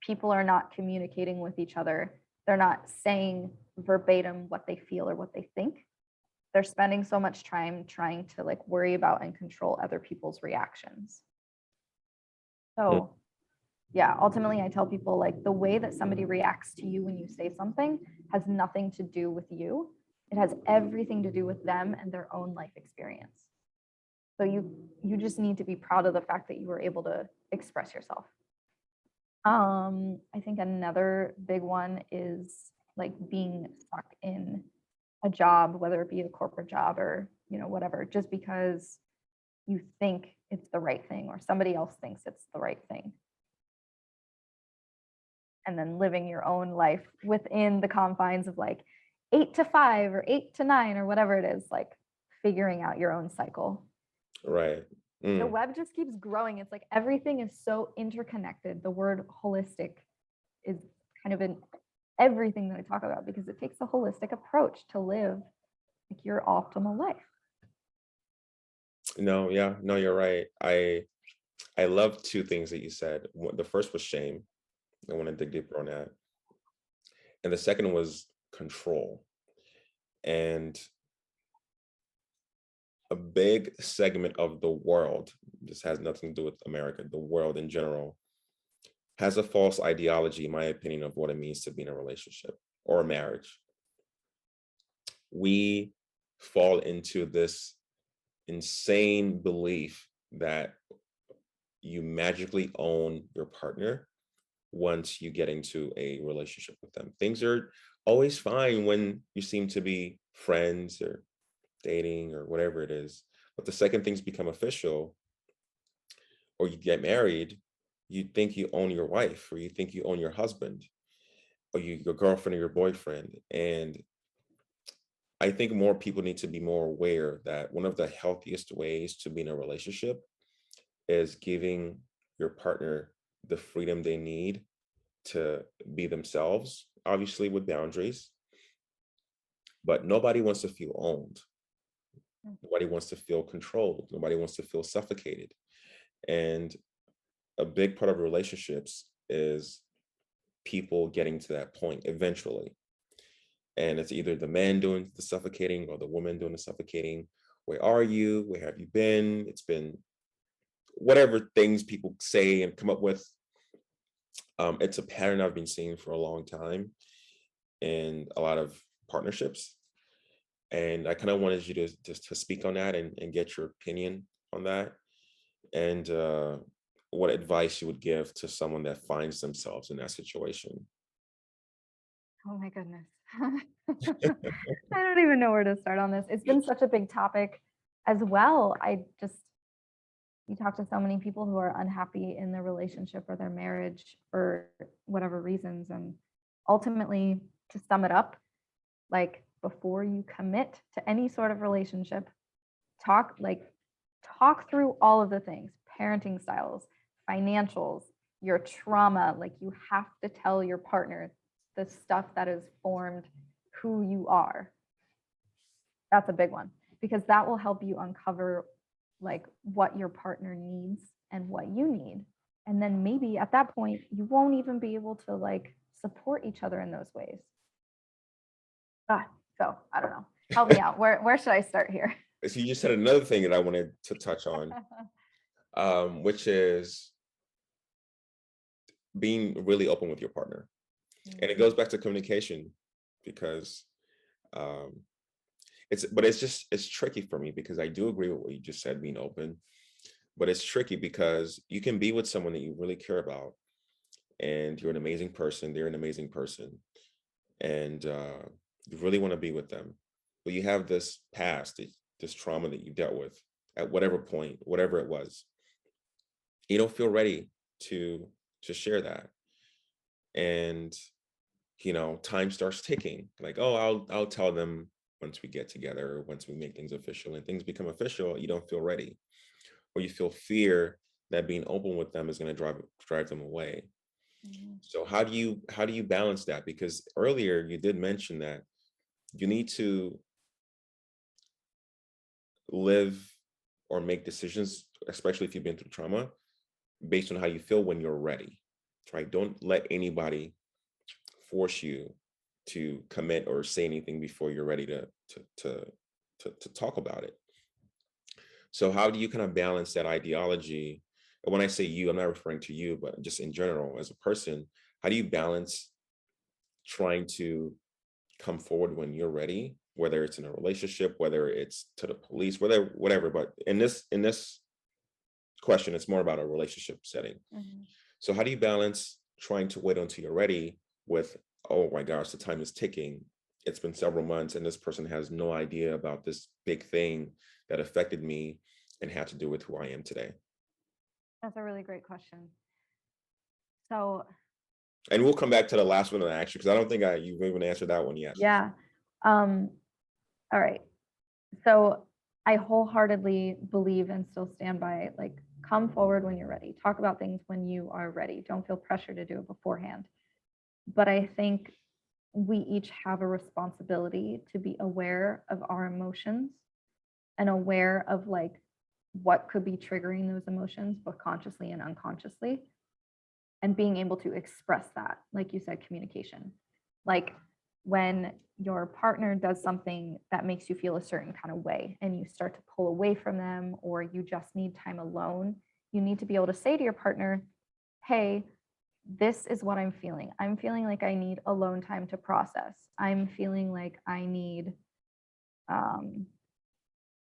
people are not communicating with each other. They're not saying verbatim what they feel or what they think. They're spending so much time trying to like worry about and control other people's reactions. Hmm. So yeah, ultimately I tell people, like, the way that somebody reacts to you when you say something has nothing to do with you. It has everything to do with them and their own life experience. So you just need to be proud of the fact that you were able to express yourself. I think another big one is like being stuck in a job, whether it be a corporate job or, whatever, just because you think it's the right thing or somebody else thinks it's the right thing. And then living your own life within the confines of like 8 to 5 or 8 to 9 or whatever it is, like figuring out your own cycle. Right. The web just keeps growing. It's like everything is so interconnected. The word holistic is kind of in everything that I talk about, because it takes a holistic approach to live like your optimal life. No, yeah, no, you're right. I love two things that you said. The first was shame. I want to dig deeper on that. And the second was control. And a big segment of the world, this has nothing to do with America, the world in general, has a false ideology, in my opinion, of what it means to be in a relationship or a marriage. We fall into this insane belief that you magically own your partner once you get into a relationship with them. Things are always fine when you seem to be friends or dating or whatever it is. But the second things become official or you get married, you think you own your wife or you think you own your husband or your girlfriend or your boyfriend. And I think more people need to be more aware that one of the healthiest ways to be in a relationship is giving your partner the freedom they need to be themselves, obviously with boundaries. But nobody wants to feel owned. Nobody wants to feel controlled. Nobody wants to feel suffocated. And a big part of relationships is people getting to that point eventually. And it's either the man doing the suffocating or the woman doing the suffocating. Where are you? Where have you been? It's been whatever things people say and come up with. It's a pattern I've been seeing for a long time in a lot of partnerships. And I kind of wanted you to just to speak on that and get your opinion on that. And what advice you would give to someone that finds themselves in that situation. Oh my goodness. I don't even know where to start on this. It's been such a big topic as well. You talk to so many people who are unhappy in their relationship or their marriage for whatever reasons. And ultimately, to sum it up, like, before you commit to any sort of relationship, talk through all of the things: parenting styles, financials, your trauma. Like, you have to tell your partner the stuff that has formed who you are. That's a big one, because that will help you uncover like what your partner needs and what you need. And then maybe at that point, you won't even be able to like support each other in those ways. So I don't know. Help me out. Where should I start here? So you just said another thing that I wanted to touch on, which is being really open with your partner. And it goes back to communication because um, it's tricky for me because I do agree with what you just said, being open, but it's tricky because you can be with someone that you really care about and you're an amazing person, they're an amazing person, and you really want to be with them, but you have this past, this trauma that you dealt with at whatever point, whatever it was. You don't feel ready to share that, and time starts ticking. Like, oh, I'll tell them once we get together, once we make things official, and things become official. You don't feel ready, or you feel fear that being open with them is going to drive them away. Mhm. So how do you balance that? Because earlier you did mention that you need to live or make decisions, especially if you've been through trauma, based on how you feel when you're ready. Right? Don't let anybody force you to commit or say anything before you're ready to talk about it. So how do you kind of balance that ideology? And when I say you, I'm not referring to you, but just in general as a person, how do you balance trying to come forward when you're ready, whether it's in a relationship, whether it's to the police, whatever. But in this question, it's more about a relationship setting. Mhm. So how do you balance trying to wait until you're ready with, oh my gosh, the time is ticking. It's been several months and this person has no idea about this big thing that affected me and had to do with who I am today. That's a really great question. So, And we'll come back to the last one actually, because I don't think you've even answered that one yet. yeah. Um, all right. So I wholeheartedly believe and still stand by, like, come forward when you're ready. Talk about things when you are ready. Don't feel pressure to do it beforehand. But I think we each have a responsibility to be aware of our emotions and aware of, like, what could be triggering those emotions, both consciously and unconsciously, and being able to express that, like you said, communication. Like, when your partner does something that makes you feel a certain kind of way and you start to pull away from them, or you just need time alone, you need to be able to say to your partner, hey, this is what I'm feeling. I'm feeling like I need alone time to process. I'm feeling like I need um,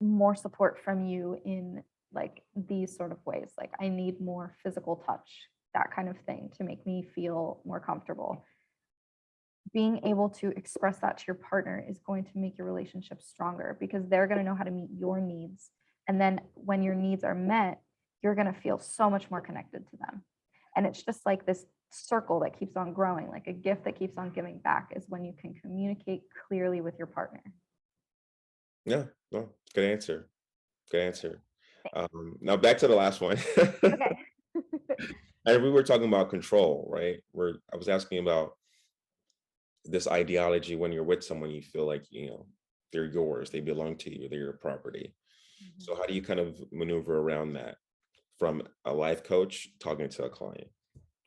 more support from you in, like, these sort of ways. Like, I need more physical touch, that kind of thing, to make me feel more comfortable. Being able to express that to your partner is going to make your relationship stronger, because they're going to know how to meet your needs. And then when your needs are met, you're going to feel so much more connected to them. And it's just like this circle that keeps on growing, like a gift that keeps on giving back, is when you can communicate clearly with your partner. Yeah, no, good answer. Good answer. Now back to the last one. Okay. And we were talking about control, right? Where I was asking about this ideology when you're with someone, you feel like, they're yours, they belong to you, they're your property. Mhm. So how do you kind of maneuver around that from a life coach talking to a client?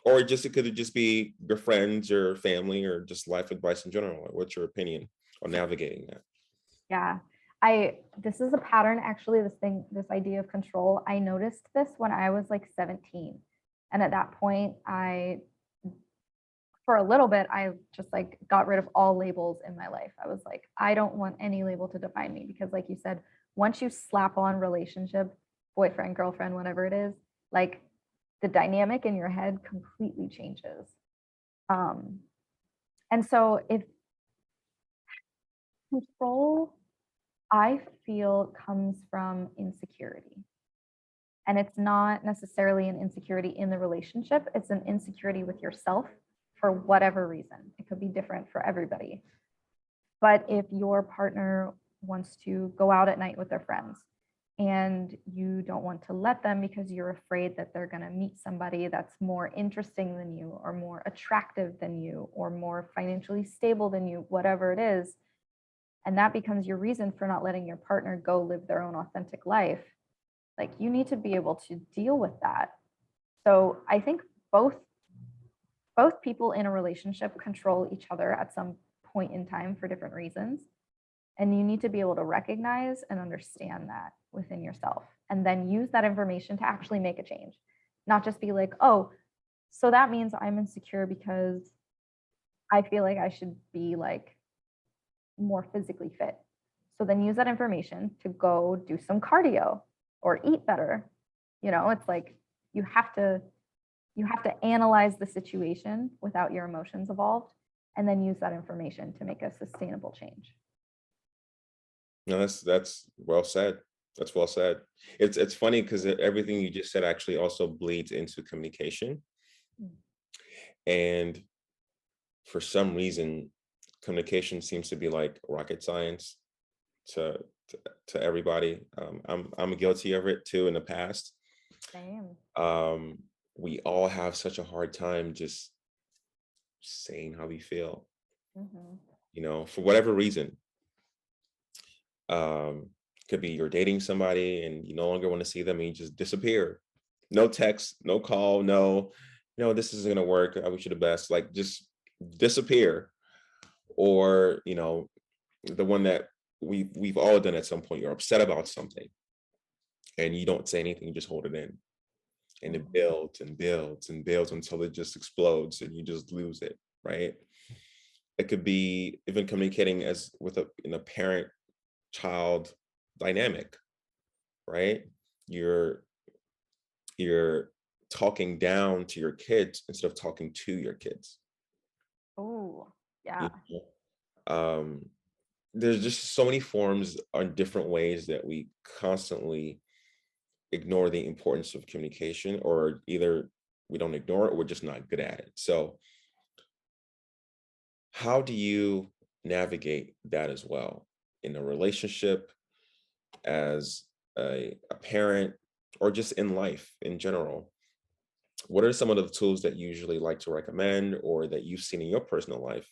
Or just it could just be your friends or family or just life advice in general. Like, what's your opinion on navigating that? Yeah. This is a pattern, actually, this idea of control. I noticed this when I was like 17. And at that point, for a little bit, I just, like, got rid of all labels in my life. I was like, I don't want any label to define me, because, like you said, once you slap on relationship, boyfriend, girlfriend, whatever it is, like, the dynamic in your head completely changes. Um, and so if control, I feel, comes from insecurity. And it's not necessarily an insecurity in the relationship, it's an insecurity with yourself for whatever reason. It could be different for everybody. But if your partner wants to go out at night with their friends and you don't want to let them because you're afraid that they're going to meet somebody that's more interesting than you, or more attractive than you, or more financially stable than you, whatever it is, and that becomes your reason for not letting your partner go live their own authentic life, like, you need to be able to deal with that. So I think both people in a relationship control each other at some point in time for different reasons, and you need to be able to recognize and understand that within yourself, and then use that information to actually make a change. Not just be like, oh, so that means I'm insecure because I feel like I should be, like, more physically fit. So then use that information to go do some cardio or eat better. It's like, you have to analyze the situation without your emotions involved, and then use that information to make a sustainable change. No, that's well said. That's well said. It's funny because everything you just said actually also bleeds into communication. Mm. And for some reason, communication seems to be like rocket science to to everybody. I'm guilty of it too in the past. Same. Um, we all have such a hard time just saying how we feel, Hmm. for whatever reason. Um, could be you're dating somebody and you no longer want to see them and you just disappear. No text, no call, no, this isn't gonna work. I wish you the best. Like just disappear. Or, the one that we've all done at some point, you're upset about something and you don't say anything, you just hold it in. And it Hmm. builds and builds and builds until it just explodes and you just lose it, right? It could be even communicating as with a in a parent child dynamic, right? You're you're talking down to your kids instead of talking to your kids. Oh, You yeah. know? There's just so many forms on different ways that we constantly ignore the importance of communication, or either we don't ignore it or we're just not good at it. So how do you navigate that as well in a relationship, as a parent, or just in life in general? What are some of the tools that you usually like to recommend or that you've seen in your personal life,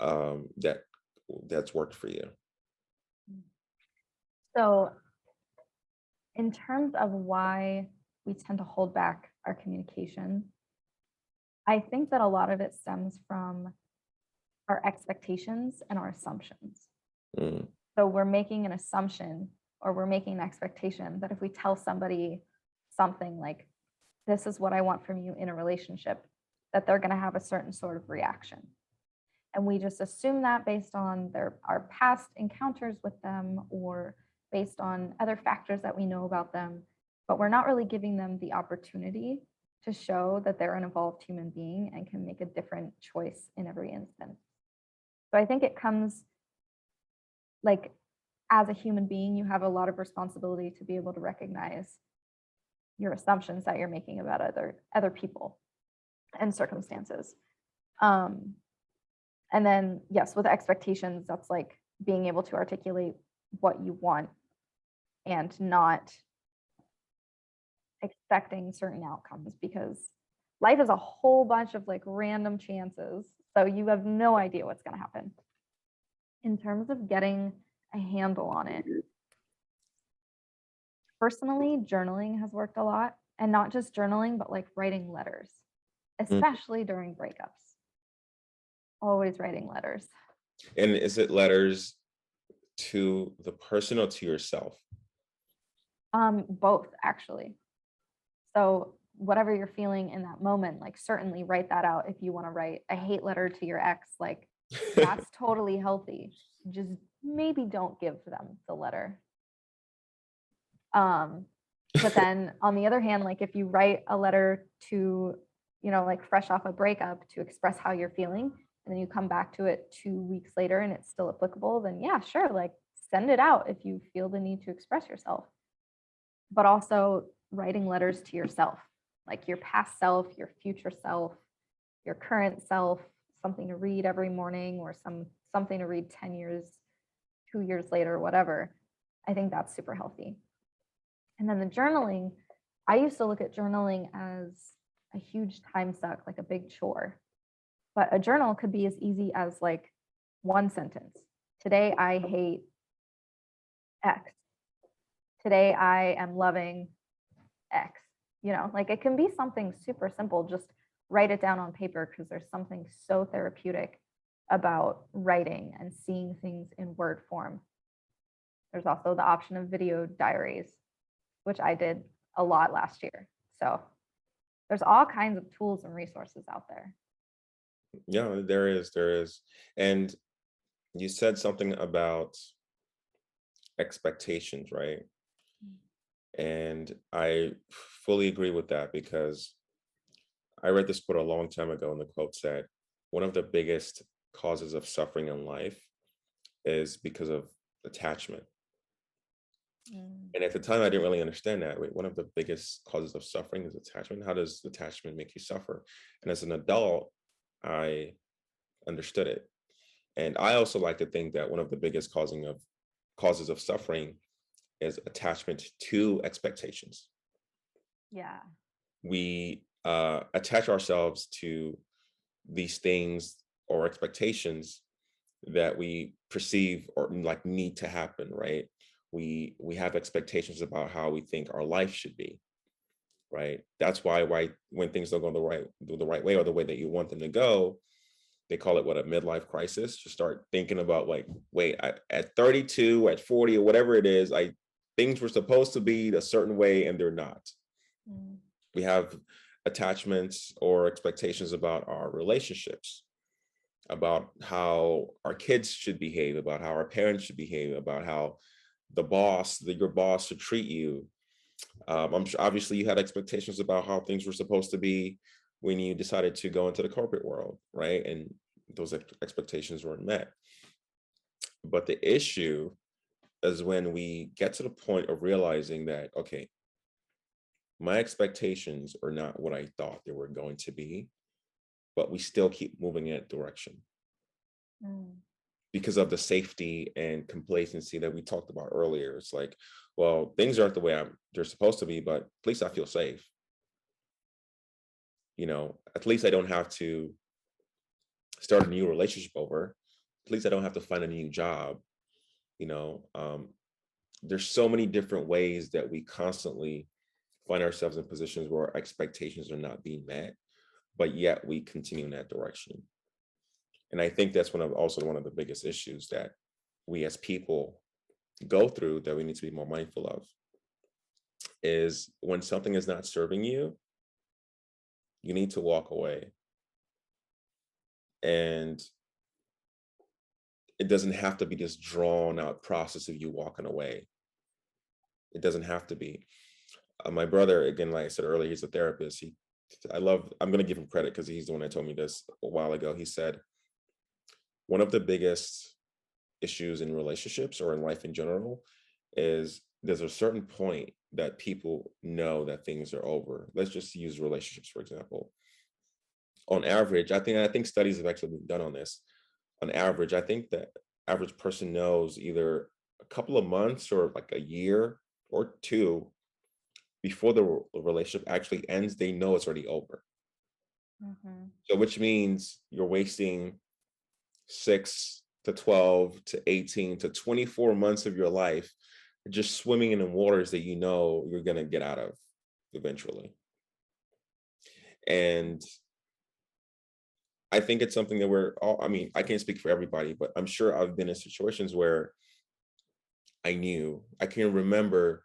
that that's worked for you? So, in terms of why we tend to hold back our communication, I think that a lot of it stems from our expectations and our assumptions. Mm, So we're making an assumption or we're making an expectation that if we tell somebody something like, this is what I want from you in a relationship, that they're going to have a certain sort of reaction. And we just assume that based on our past encounters with them or based on other factors that we know about them, but we're not really giving them the opportunity to show that they're an evolved human being and can make a different choice in every instance. So I think it comes like, as a human being, you have a lot of responsibility to be able to recognize your assumptions that you're making about other people and circumstances. Um, and then, yes, with expectations, that's like being able to articulate what you want and not expecting certain outcomes, because life is a whole bunch of like random chances. So you have no idea what's going to happen. In terms of getting a handle on it, personally, journaling has worked a lot, and not just journaling, but like writing letters, mm. especially during breakups. Always writing letters. And is it letters to the person or to yourself? Both actually. So whatever you're feeling in that moment, like certainly write that out. If you want to write a hate letter to your ex, like that's totally healthy. Just maybe don't give them the letter. Um, but then on the other hand, like if you write a letter to, like fresh off a breakup to express how you're feeling, and then you come back to it 2 weeks later and it's still applicable, then yeah, sure, like send it out if you feel the need to express yourself. But also writing letters to yourself, like your past self, your future self, your current self, something to read every morning or something to read 10 years, 2 years later, whatever. I think that's super healthy. And then the journaling, I used to look at journaling as a huge time suck, like a big chore. But a journal could be as easy as like one sentence. Today I hate X. Today I am loving X. Like it can be something super simple. Just write it down on paper, because there's something so therapeutic about writing and seeing things in word form. There's also the option of video diaries, which I did a lot last year. So there's all kinds of tools and resources out there. Yeah, there is. And you said something about expectations, right? And I fully agree with that, because I read this quote a long time ago, and the quote said, one of the biggest causes of suffering in life is because of attachment. Mm. And at the time, I didn't really understand that. Wait, one of the biggest causes of suffering is attachment. How does attachment make you suffer? And as an adult, I understood it. And I also like to think that one of the biggest causing of causes of suffering is attachment to expectations. Yeah. We attach ourselves to these things or expectations that we perceive or like need to happen, right? We have expectations about how we think our life should be, right? That's why when things don't go the right way or the way that you want them to go, they call it what, a midlife crisis. You start thinking about like, wait, at 32, at 40, or whatever it is, things were supposed to be a certain way and they're not. Mm. We have attachments or expectations about our relationships, about how our kids should behave, about how our parents should behave, about how your boss should treat you. I'm sure obviously you had expectations about how things were supposed to be when you decided to go into the corporate world, right? And those expectations weren't met. But the issue is when we get to the point of realizing that, okay, my expectations are not what I thought they were going to be, but we still keep moving in that direction Mm. because of the safety and complacency that we talked about earlier. It's like, well, things aren't the way they're supposed to be, but at least I feel safe. At least I don't have to start a new relationship over. At least I don't have to find a new job. You know, um, there's so many different ways that we constantly find ourselves in positions where our expectations are not being met, but yet we continue in that direction. And I think that's also one of the biggest issues that we as people go through that we need to be more mindful of is when something is not serving you, you need to walk away. And it doesn't have to be this drawn out process of you walking away. It doesn't have to be. My brother, again, like I said earlier, he's a therapist. I'm going to give him credit because he's the one that told me this a while ago. He said, one of the biggest issues in relationships or in life in general is there's a certain point that people know that things are over. Let's just use relationships, for example. On average, I think studies have actually been done on this. On average, I think the average person knows either a couple of months or like a year or two before the relationship actually ends, they know it's already over. Mm-hmm. So which means you're wasting 6 to 12 to 18 to 24 months of your life just swimming in the waters that you know you're going to get out of eventually. And I think it's something that we're all, I mean, I can't speak for everybody, but I'm sure I've been in situations where I can remember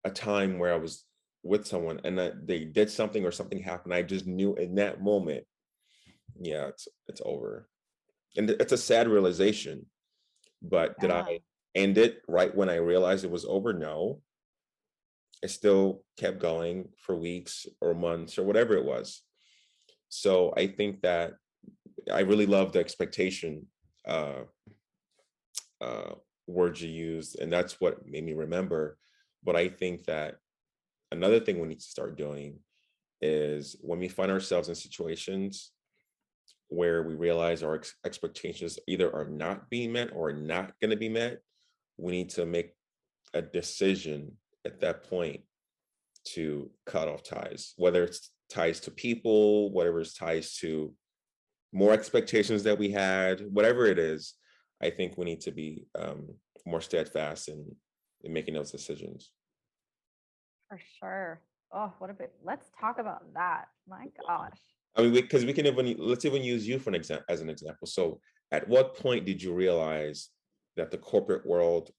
a time where I was with someone and that they did something or something happened. I just knew in that moment, yeah, it's over. And it's a sad realization, but did I Yeah. end it right when I realized it was over? No. I still kept going for weeks or months or whatever it was. So I think that I really love the expectation uh, uh, words you used, and that's what made me remember. But I think that another thing we need to start doing is when we find ourselves in situations where we realize our expectations either are not being met or are not going to be met, we need to make a decision at that point to cut off ties, whether it's ties to people, whatever it's ties to more expectations that we had, whatever it is. I think we need to be more steadfast in making those decisions. For sure. Oh, what a bit. Let's talk about that. My gosh. I mean, because we can even let's even use you for as an example. So, at what point did you realize that the corporate world?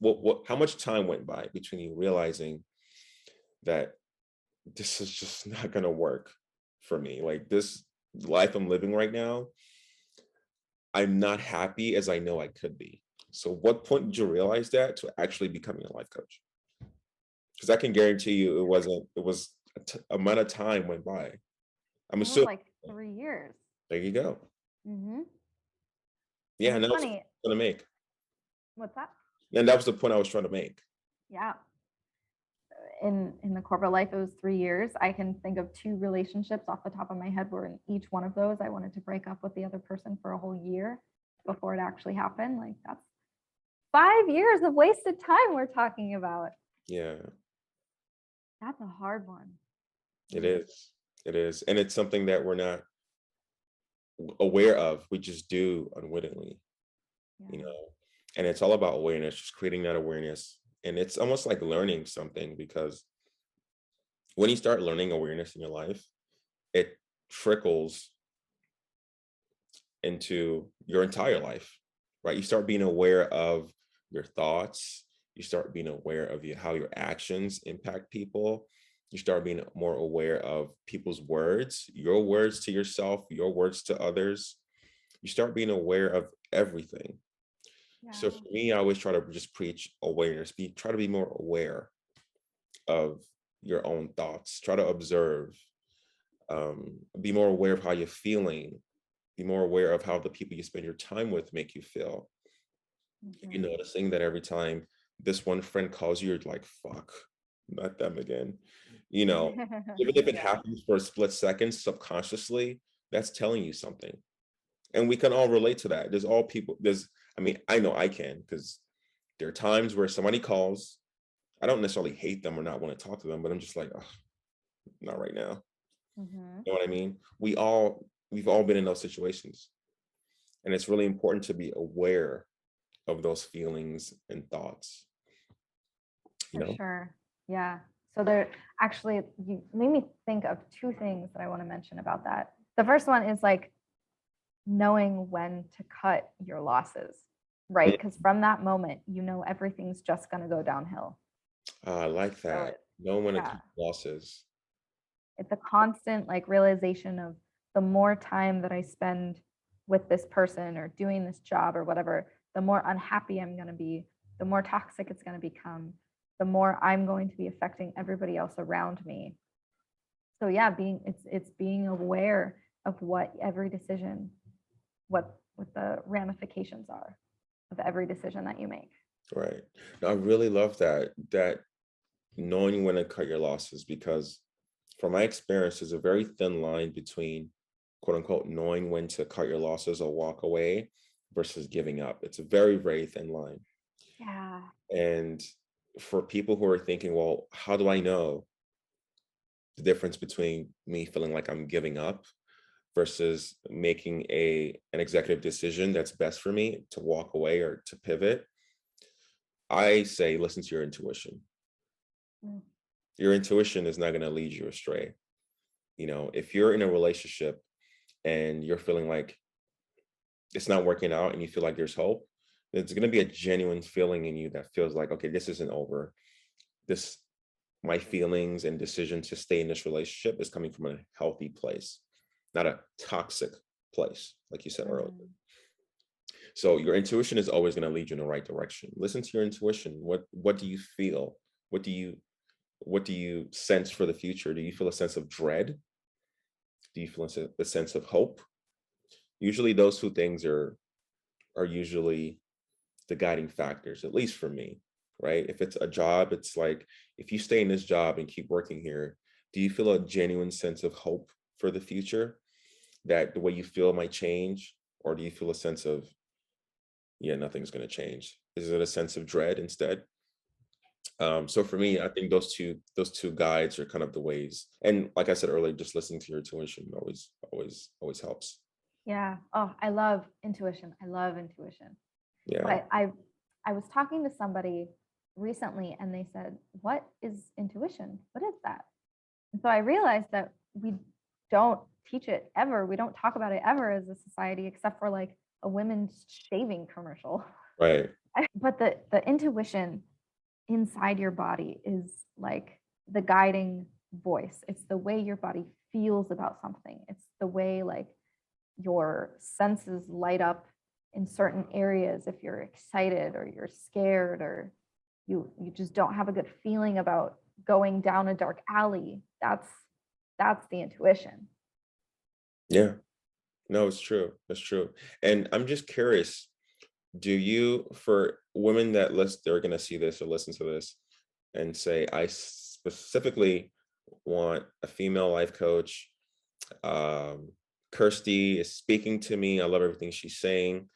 How much time went by between you realizing that this is just not going to work for me? Like this life I'm living right now, I'm not happy as I know I could be. So, what point did you realize that to actually becoming a life coach? Because I can guarantee you, it wasn't. It was amount of time went by. I'm It was assuming. like 3 years. There you go. Mm-hmm. Yeah, And and it's that was funny. going to make. What's that? And that was the point I was trying to make. Yeah. In the corporate life, it was 3 years. I can think of two relationships off the top of my head where in each one of those I wanted to break up with the other person for a whole year before it actually happened. Like 5 years of wasted time we're talking about. Yeah, That's a hard one. it Mm, is. It is. And it's something that we're not aware of. We just do unwittingly, you yeah. know. And it's all about awareness, just creating that awareness. And it's almost like learning something, because when you start learning awareness in your life, it trickles into your entire life, right? You start being aware of your thoughts. You start being aware of how your actions impact people. You start being more aware of people's words, your words to yourself, your words to others. You start being aware of everything. So for Yeah. me, I always try to just preach awareness. Try to be more aware of your own thoughts. Try to observe. Be more aware of how you're feeling. Be more aware of how the people you spend your time with make you feel. If you're Mhm. noticing that every time this one friend calls you, you're like, fuck, not them again. You know, even if it Yeah. happens for a split second subconsciously, that's telling you something. And we can all relate to that. I mean, I know I can, because there are times where somebody calls. I don't necessarily hate them or not want to talk to them, but I'm just like, oh, not right now. Mhm. You know what I mean? We've all been in those situations. And it's really important to be aware of those feelings and thoughts, you For know? sure. Yeah. So there actually you made me think of two things that I want to mention about that. The first one is like knowing when to cut your losses, right? Mm. Because from that moment, you know everything's just going to go downhill. I like So that. Know when it yeah, comes to losses. it's a constant like realization of the more time that I spend with this person or doing this job or whatever, the more unhappy I'm going to be, the more toxic it's going to become, the more I'm going to be affecting everybody else around me. So yeah, it's being aware of what every decision, what the ramifications are of every decision that you make. Right. I really love that knowing when to cut your losses, because from my experience, there's a very thin line between quote unquote knowing when to cut your losses or walk away versus giving up. It's a very, very thin line. Yeah. And for people who are thinking, well, how do I know the difference between me feeling like I'm giving up versus making an executive decision that's best for me to walk away or to pivot? I say listen to your intuition. Mm. Your intuition is not going to lead you astray. If you're in a relationship and you're feeling like it's not working out and you feel like there's hope, there's going to be a genuine feeling in you that feels like, okay, this isn't over. This My feelings and decision to stay in this relationship is coming from a healthy place, not a toxic place, like you said earlier. Mm. So your intuition is always going to lead you in the right direction. Listen to your intuition. What do you feel? What do you sense for the future? Do you feel a sense of dread? Do you feel a sense of hope? Usually those two things are usually the guiding factors, at least for me, right? If it's a job, it's like, if you stay in this job and keep working here, do you feel a genuine sense of hope for the future, that the way you feel might change? Or do you feel a sense of, yeah, nothing's going to change? Is it a sense of dread instead? So for me, I think those two guides are kind of the ways. And like I said earlier, just listening to your intuition always helps. Yeah. Oh, I love intuition. I love intuition. Yeah. But I was talking to somebody recently and they said, "What is intuition? What is that?" And so I realized that we don't teach it ever. We don't talk about it ever as a society, except for like a women's shaving commercial. Right. But the intuition inside your body is like the guiding voice. It's the way your body feels about something. It's the way like your senses light up in certain areas if you're excited or you're scared or you just don't have a good feeling about going down a dark alley. That's the intuition. Yeah. No, it's true. That's true. And I'm just curious, for women that they're going to see this or listen to this and say, I specifically want a female life coach. Um, Kirstie is speaking to me. I love everything she's saying.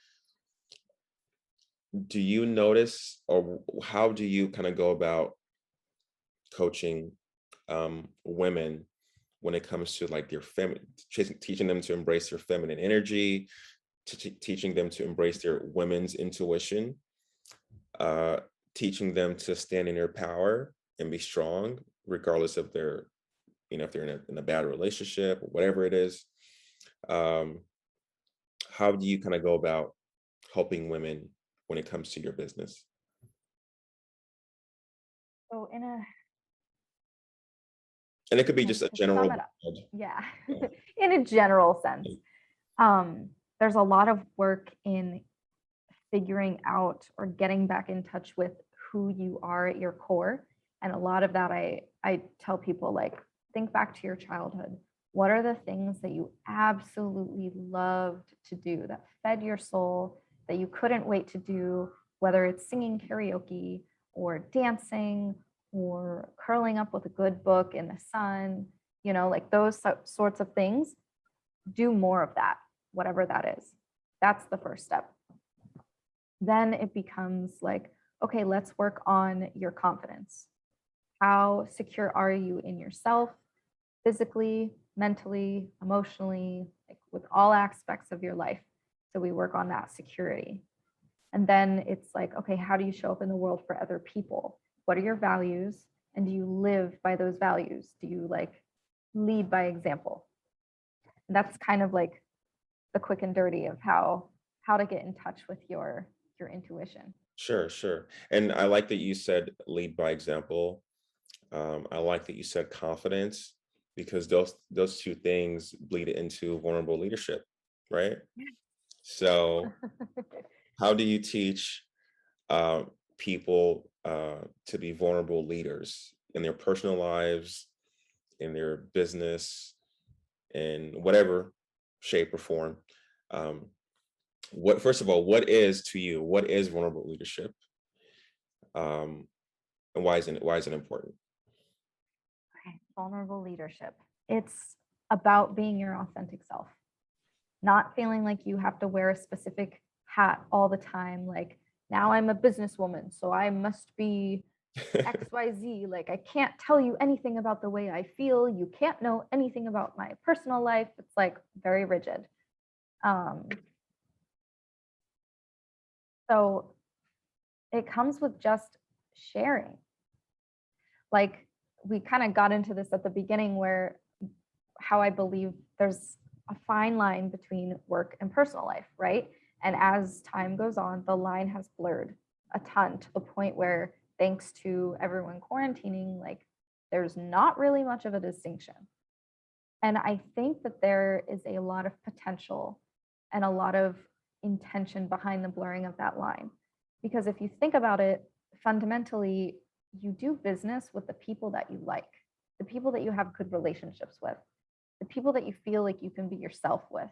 do you notice, or how do you kind of go about coaching women when it comes to like their feminine, teaching them to embrace their feminine energy, teaching them to embrace their women's intuition, uh, teaching them to stand in their power and be strong, regardless of their, if they're in a bad relationship or whatever it is. Um, how do you kind of go about helping women when it comes to your business? So And it could be like just a to sum general. it up, yeah, in a general sense, there's a lot of work in figuring out or getting back in touch with who you are at your core. And a lot of that I tell people, like, think back to your childhood. What are the things that you absolutely loved to do, that fed your soul, that you couldn't wait to do, whether it's singing karaoke or dancing or curling up with a good book in the sun, like those sorts of things. Do more of that, whatever that is. That's the first step. Then it becomes like, okay, let's work on your confidence. How secure are you in yourself, physically, mentally, emotionally, like with all aspects of your life? So we work on that security. And then it's like, okay, how do you show up in the world for other people? What are your values? And do you live by those values? Do you like lead by example? And that's kind of like the quick and dirty of how to get in touch with your intuition. Sure, sure. And I like that you said lead by example. I like that you said confidence, because those two things bleed into vulnerable leadership, right? So how do you teach uh, people to be vulnerable leaders in their personal lives, in their business, in whatever shape or form? Um, what First of all, what is vulnerable leadership, um, and why is it important? Okay, vulnerable leadership. It's about being your authentic self, not feeling like you have to wear a specific hat all the time. Like, now I'm a businesswoman, so I must be XYZ. Like, I can't tell you anything about the way I feel. You can't know anything about my personal life. It's like very rigid. Um, so it comes with just sharing. Like, we kind of got into this at the beginning, where how I believe there's a fine line between work and personal life, right? And as time goes on, the line has blurred a ton, to the point where, thanks to everyone quarantining, like, there's not really much of a distinction. And I think that there is a lot of potential and a lot of intention behind the blurring of that line. Because if you think about it, fundamentally, you do business with the people that you like, the people that you have good relationships with, the people that you feel like you can be yourself with.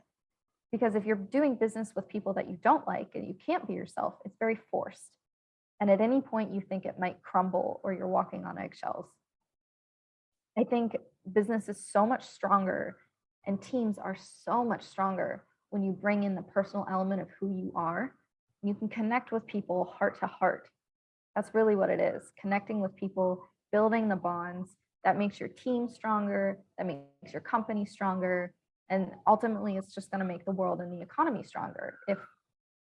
Because if you're doing business with people that you don't like and you can't be yourself, it's very forced. And at any point, you think it might crumble or you're walking on eggshells. I think business is so much stronger and teams are so much stronger when you bring in the personal element of who you are. You can connect with people heart to heart. That's really what it is, connecting with people, building the bonds that makes your team stronger, that makes your company stronger. And ultimately, it's just going to make the world and the economy stronger. If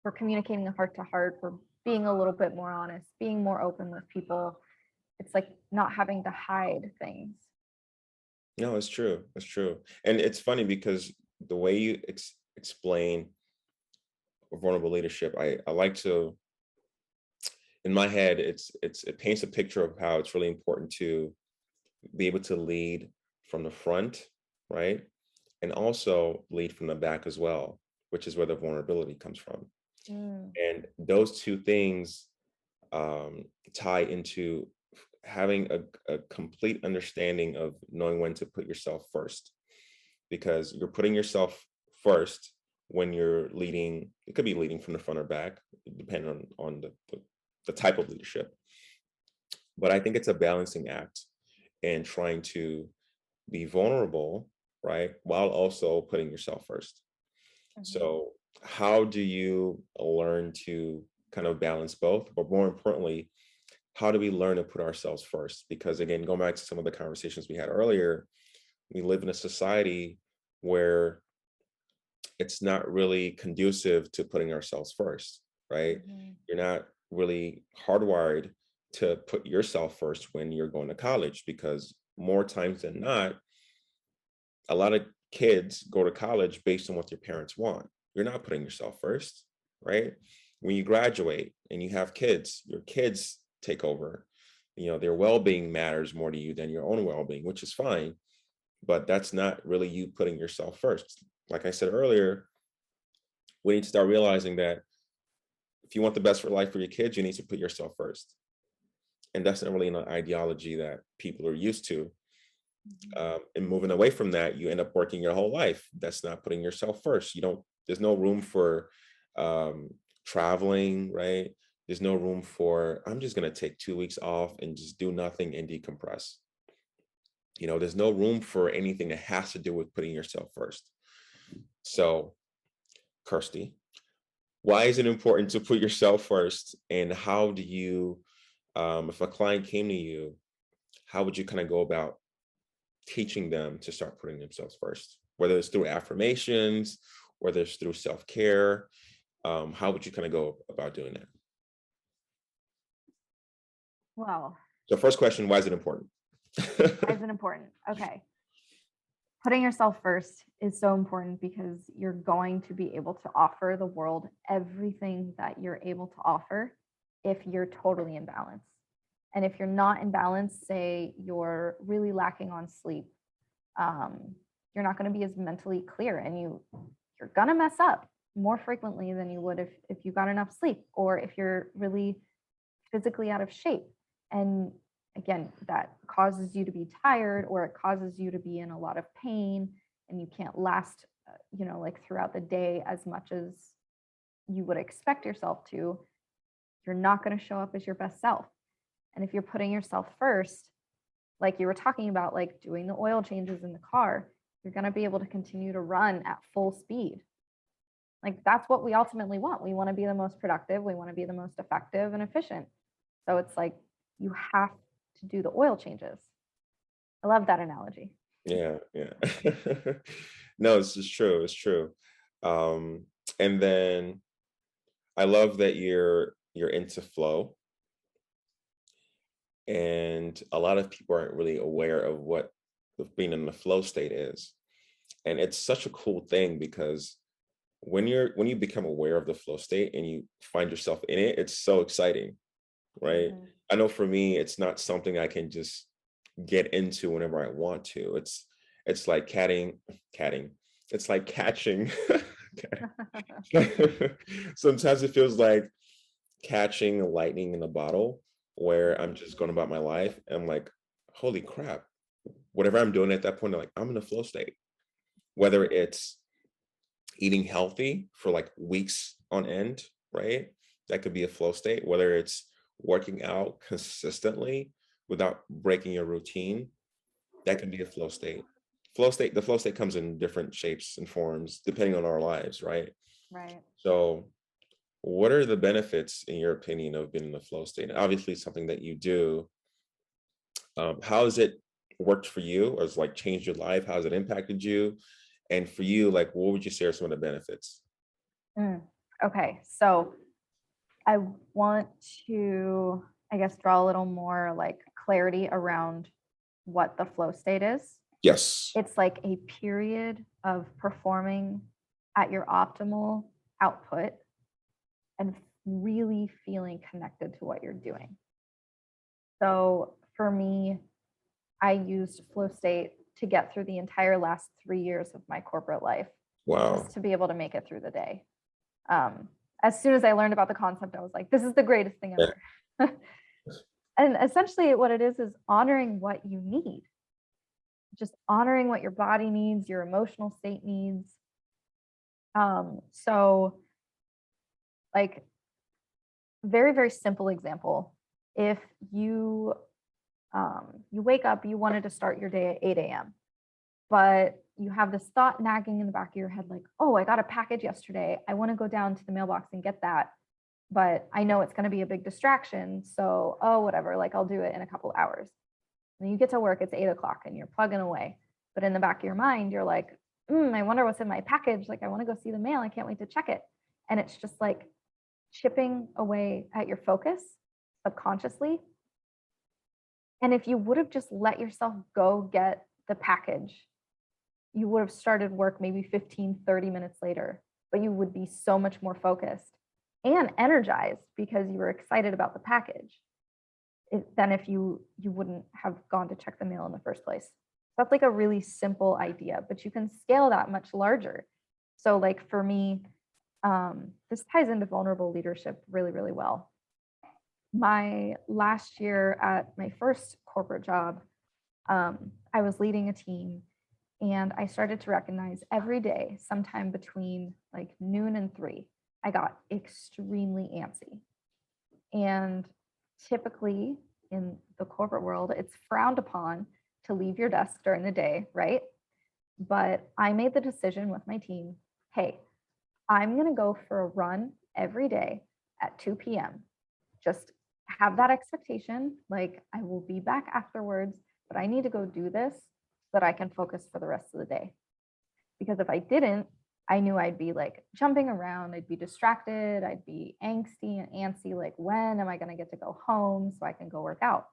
we're communicating heart to heart, we're being a little bit more honest, being more open with people. It's like not having to hide things. No, it's true. It's true. And it's funny because the way you explain vulnerable leadership, I like to, in my head, it paints a picture of how it's really important to be able to lead from the front, right? And also lead from the back as well, which is where the vulnerability comes from. Mm, And those two things tie into having a complete understanding of knowing when to put yourself first, because you're putting yourself first when you're leading. It could be leading from the front or back, depending on the type of leadership. But I think it's a balancing act in trying to be vulnerable, right, while also putting yourself first. mhm. So how do you learn to kind of balance both? But more importantly, how do we learn to put ourselves first? Because again, going back to some of the conversations we had earlier, we live in a society where it's not really conducive to putting ourselves first, right? Mhm. You're not really hardwired to put yourself first when you're going to college, because more times than not, a lot of kids go to college based on what their parents want. You're not putting yourself first, right? When you graduate and you have kids, your kids take over. You know, their well-being matters more to you than your own well-being, which is fine, but that's not really you putting yourself first. Like I said earlier, we need to start realizing that if you want the best for life for your kids, you need to put yourself first. And that's not really an ideology that people are used to. Mhm. And moving away from that, you end up working your whole life. That's not putting yourself first. You don't, there's no room for um, traveling, right? There's no room for, I'm just going to take 2 weeks off and just do nothing and decompress. You know, there's no room for anything that has to do with putting yourself first. So, Kirsty, why is it important to put yourself first? And how do you, if a client came to you, how would you kind of go about teaching them to start putting themselves first, whether it's through affirmations, whether it's through self-care? How would you kind of go about doing that? Well, So first question, why is it important? why is it important? Okay. Putting yourself first is so important because you're going to be able to offer the world everything that you're able to offer if you're totally in balance. And if you're not in balance, say you're really lacking on sleep, you're not going to be as mentally clear, and you're going to mess up more frequently than you would if you got enough sleep, or if you're really physically out of shape. And again, that causes you to be tired, or it causes you to be in a lot of pain, and you can't last, like throughout the day as much as you would expect yourself to. You're not going to show up as your best self. And if you're putting yourself first, like you were talking about, like doing the oil changes in the car, you're going to be able to continue to run at full speed. Like that's what we ultimately want. We want to be the most productive. We want to be the most effective and efficient. So it's like you have to do the oil changes. I love that analogy. Yeah, yeah. No, this is true. It's true. Um, and then I love that you're into flow, and a lot of people aren't really aware of what being in the flow state is. And it's such a cool thing because when you become aware of the flow state and you find yourself in it, it's so exciting, right? Mhm. I know for me, it's not something I can just get into whenever I want to. It's like catting. It's like catching. Sometimes it feels like catching lightning in a bottle, where I'm just going about my life. And I'm like, holy crap. Whatever I'm doing at that point, I'm like, I'm in a flow state. Whether it's eating healthy for like weeks on end, right? That could be a flow state. Whether it's working out consistently without breaking your routine, that can be a flow state. The flow state comes in different shapes and forms depending on our lives, right? Right. So, what are the benefits, in your opinion, of being in the flow state? Obviously, it's something that you do. How has it worked for you, or has like changed your life? How has it impacted you? And for you, like, what would you say are some of the benefits? Mm. Okay. So I want to, I guess, draw a little more like clarity around what the flow state is. Yes. It's like a period of performing at your optimal output and really feeling connected to what you're doing. So for me, I used flow state to get through the entire last 3 years of my corporate life, Wow. just to be able to make it through the day. Um, as soon as I learned about the concept, I was like, this is the greatest thing Yeah. ever. And essentially, what it is honoring what you need, just honoring what your body needs, your emotional state needs. So, like, very, very simple example. If you wake up, you wanted to start your day at 8 a.m., but you have this thought nagging in the back of your head, like, oh, I got a package yesterday. I want to go down to the mailbox and get that. but I know it's going to be a big distraction. So, oh, whatever, like I'll do it in a couple hours. And you get to work, it's 8 o'clock and you're plugging away. But in the back of your mind, you're like, I wonder what's in my package. Like, I want to go see the mail. I can't wait to check it. And it's just like chipping away at your focus subconsciously. And if you would have just let yourself go get the package, you would have started work maybe 15, 30 minutes later, but you would be so much more focused and energized because you were excited about the package than if you wouldn't have gone to check the mail in the first place. That's like a really simple idea, but you can scale that much larger. So like for me, this ties into vulnerable leadership really, really well. My last year at my first corporate job, I was leading a team, and I started to recognize every day, sometime between like noon and 3, I got extremely antsy. And typically in the corporate world, it's frowned upon to leave your desk during the day, right? But I made the decision with my team, hey, I'm going to go for a run every day at 2 p.m. Just have that expectation, like I will be back afterwards, but I need to go do this so that I can focus for the rest of the day. Because if I didn't, I knew I'd be like jumping around, I'd be distracted, I'd be angsty and antsy, like when am I going to get to go home so I can go work out?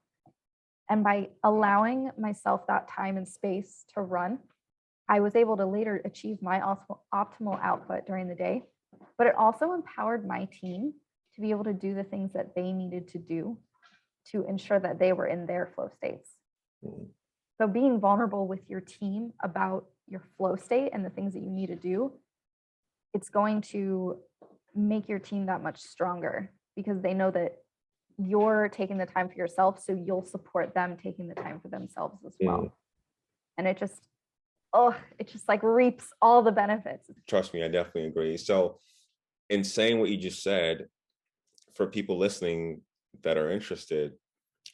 And by allowing myself that time and space to run, I was able to later achieve my optimal output during the day, but it also empowered my team to be able to do the things that they needed to do to ensure that they were in their flow states. Mhm. So being vulnerable with your team about your flow state and the things that you need to do, it's going to make your team that much stronger because they know that you're taking the time for yourself, so you'll support them taking the time for themselves as well. And it just like reaps all the benefits. Trust me, I definitely agree. So in saying what you just said, for people listening that are interested,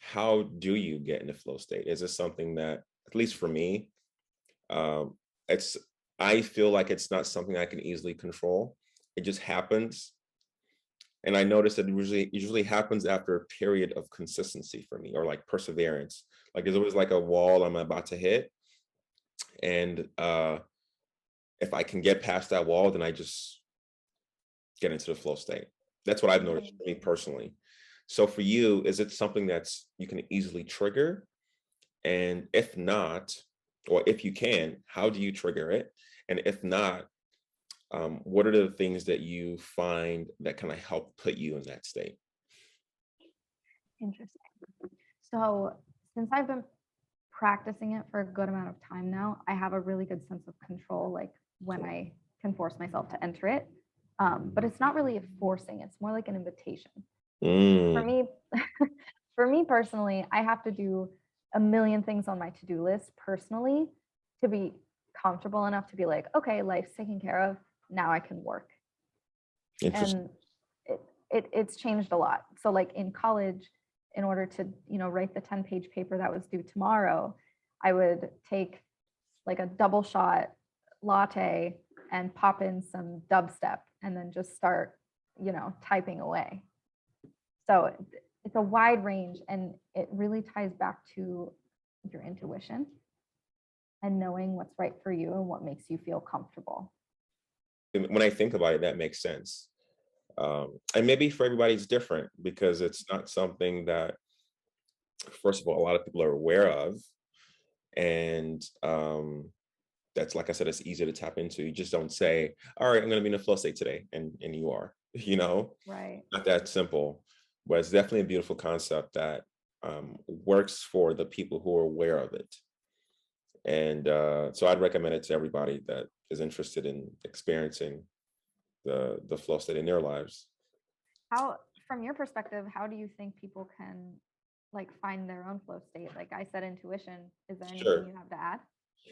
how do you get in the flow state? Is this something that, at least for me, um, it's I feel like it's not something I can easily control. It just happens. And I notice that it usually happens after a period of consistency for me, or like perseverance. Like there's always like a wall I'm about to hit. And if I can get past that wall, then I just get into the flow state. That's what I've noticed for me personally. So for you, is it something that's you can easily trigger? And if not, or if you can, how do you trigger it? And if not, what are the things that you find that kind of help put you in that state? Interesting. So since I've been practicing it for a good amount of time now, I have a really good sense of control, like when I can force myself to enter it. But it's not really a forcing, it's more like an invitation. For Mm, me, for me personally, I have to do a million things on my to-do list personally to be comfortable enough to be like, okay, life's taken care of. Now I can work. interesting. And it's changed a lot. So like in college, in order to, write the 10-page paper that was due tomorrow, I would take like a double shot latte and pop in some dubstep and then just start, typing away. So it's a wide range, and it really ties back to your intuition and knowing what's right for you and what makes you feel comfortable. And when I think about it, that makes sense. And maybe for everybody it's different because it's not something that, first of all, a lot of people are aware of. And that's, like I said, it's easy to tap into. You just don't say, all right, I'm going to be in a flow state today. And you are, Right. not that simple. But it's definitely a beautiful concept that works for the people who are aware of it. And so I'd recommend it to everybody that is interested in experiencing the flow state in their lives. How, from your perspective, how do you think people can like find their own flow state? Like I said, intuition. Is there anything Sure. you have to add?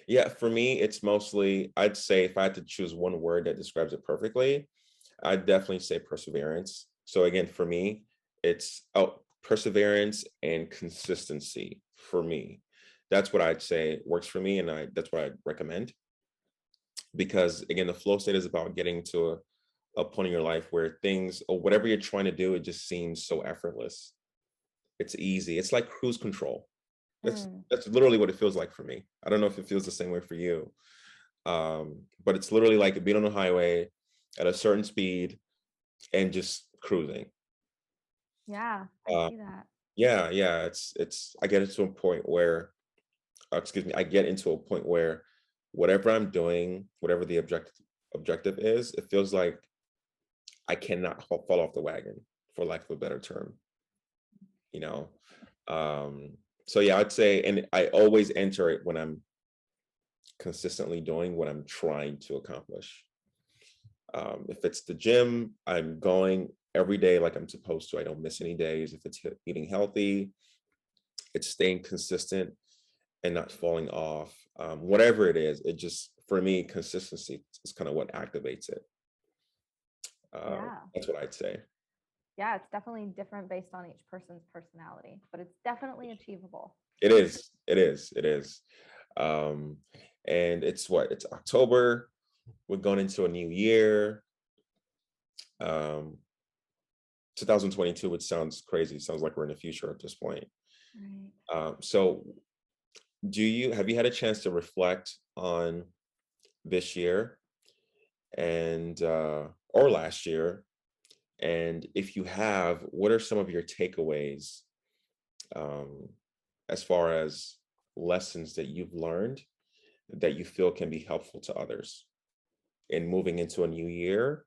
Yeah, for me, it's mostly, I'd say if I had to choose one word that describes it perfectly, I'd definitely say perseverance. So again, for me, it's perseverance and consistency for me. That's what I'd say works for me, and that's what I'd recommend. Because again, the flow state is about getting to a point in your life where things or whatever you're trying to do, it just seems so effortless. It's easy. It's like cruise control. That's Mm. that's literally what it feels like for me. I don't know if it feels the same way for you. But it's literally like being on the highway at a certain speed and just cruising. Yeah, I Uh, see that. yeah, yeah. It's I get it to a point where excuse me, I get into a point where whatever I'm doing, whatever the objective is, it feels like I cannot fall off the wagon, for lack of a better term, you know. Um, so yeah, I'd say, and I always enter it when I'm consistently doing what I'm trying to accomplish. If it's the gym, I'm going every day like I'm supposed to. I don't miss any days. If it's eating healthy, it's staying consistent and not falling off. Whatever it is, it just, for me, consistency is kind of what activates it. Yeah. That's what I'd say. Yeah, it's definitely different based on each person's personality, but it's definitely achievable. It is. It is. It is. Um, and it's what? It's October. We're going into a new year. Um, 2022, which sounds crazy. Sounds like we're in the future at this point. Right. So have you had a chance to reflect on this year and or last year? And if you have, what are some of your takeaways um, as far as lessons that you've learned that you feel can be helpful to others in moving into a new year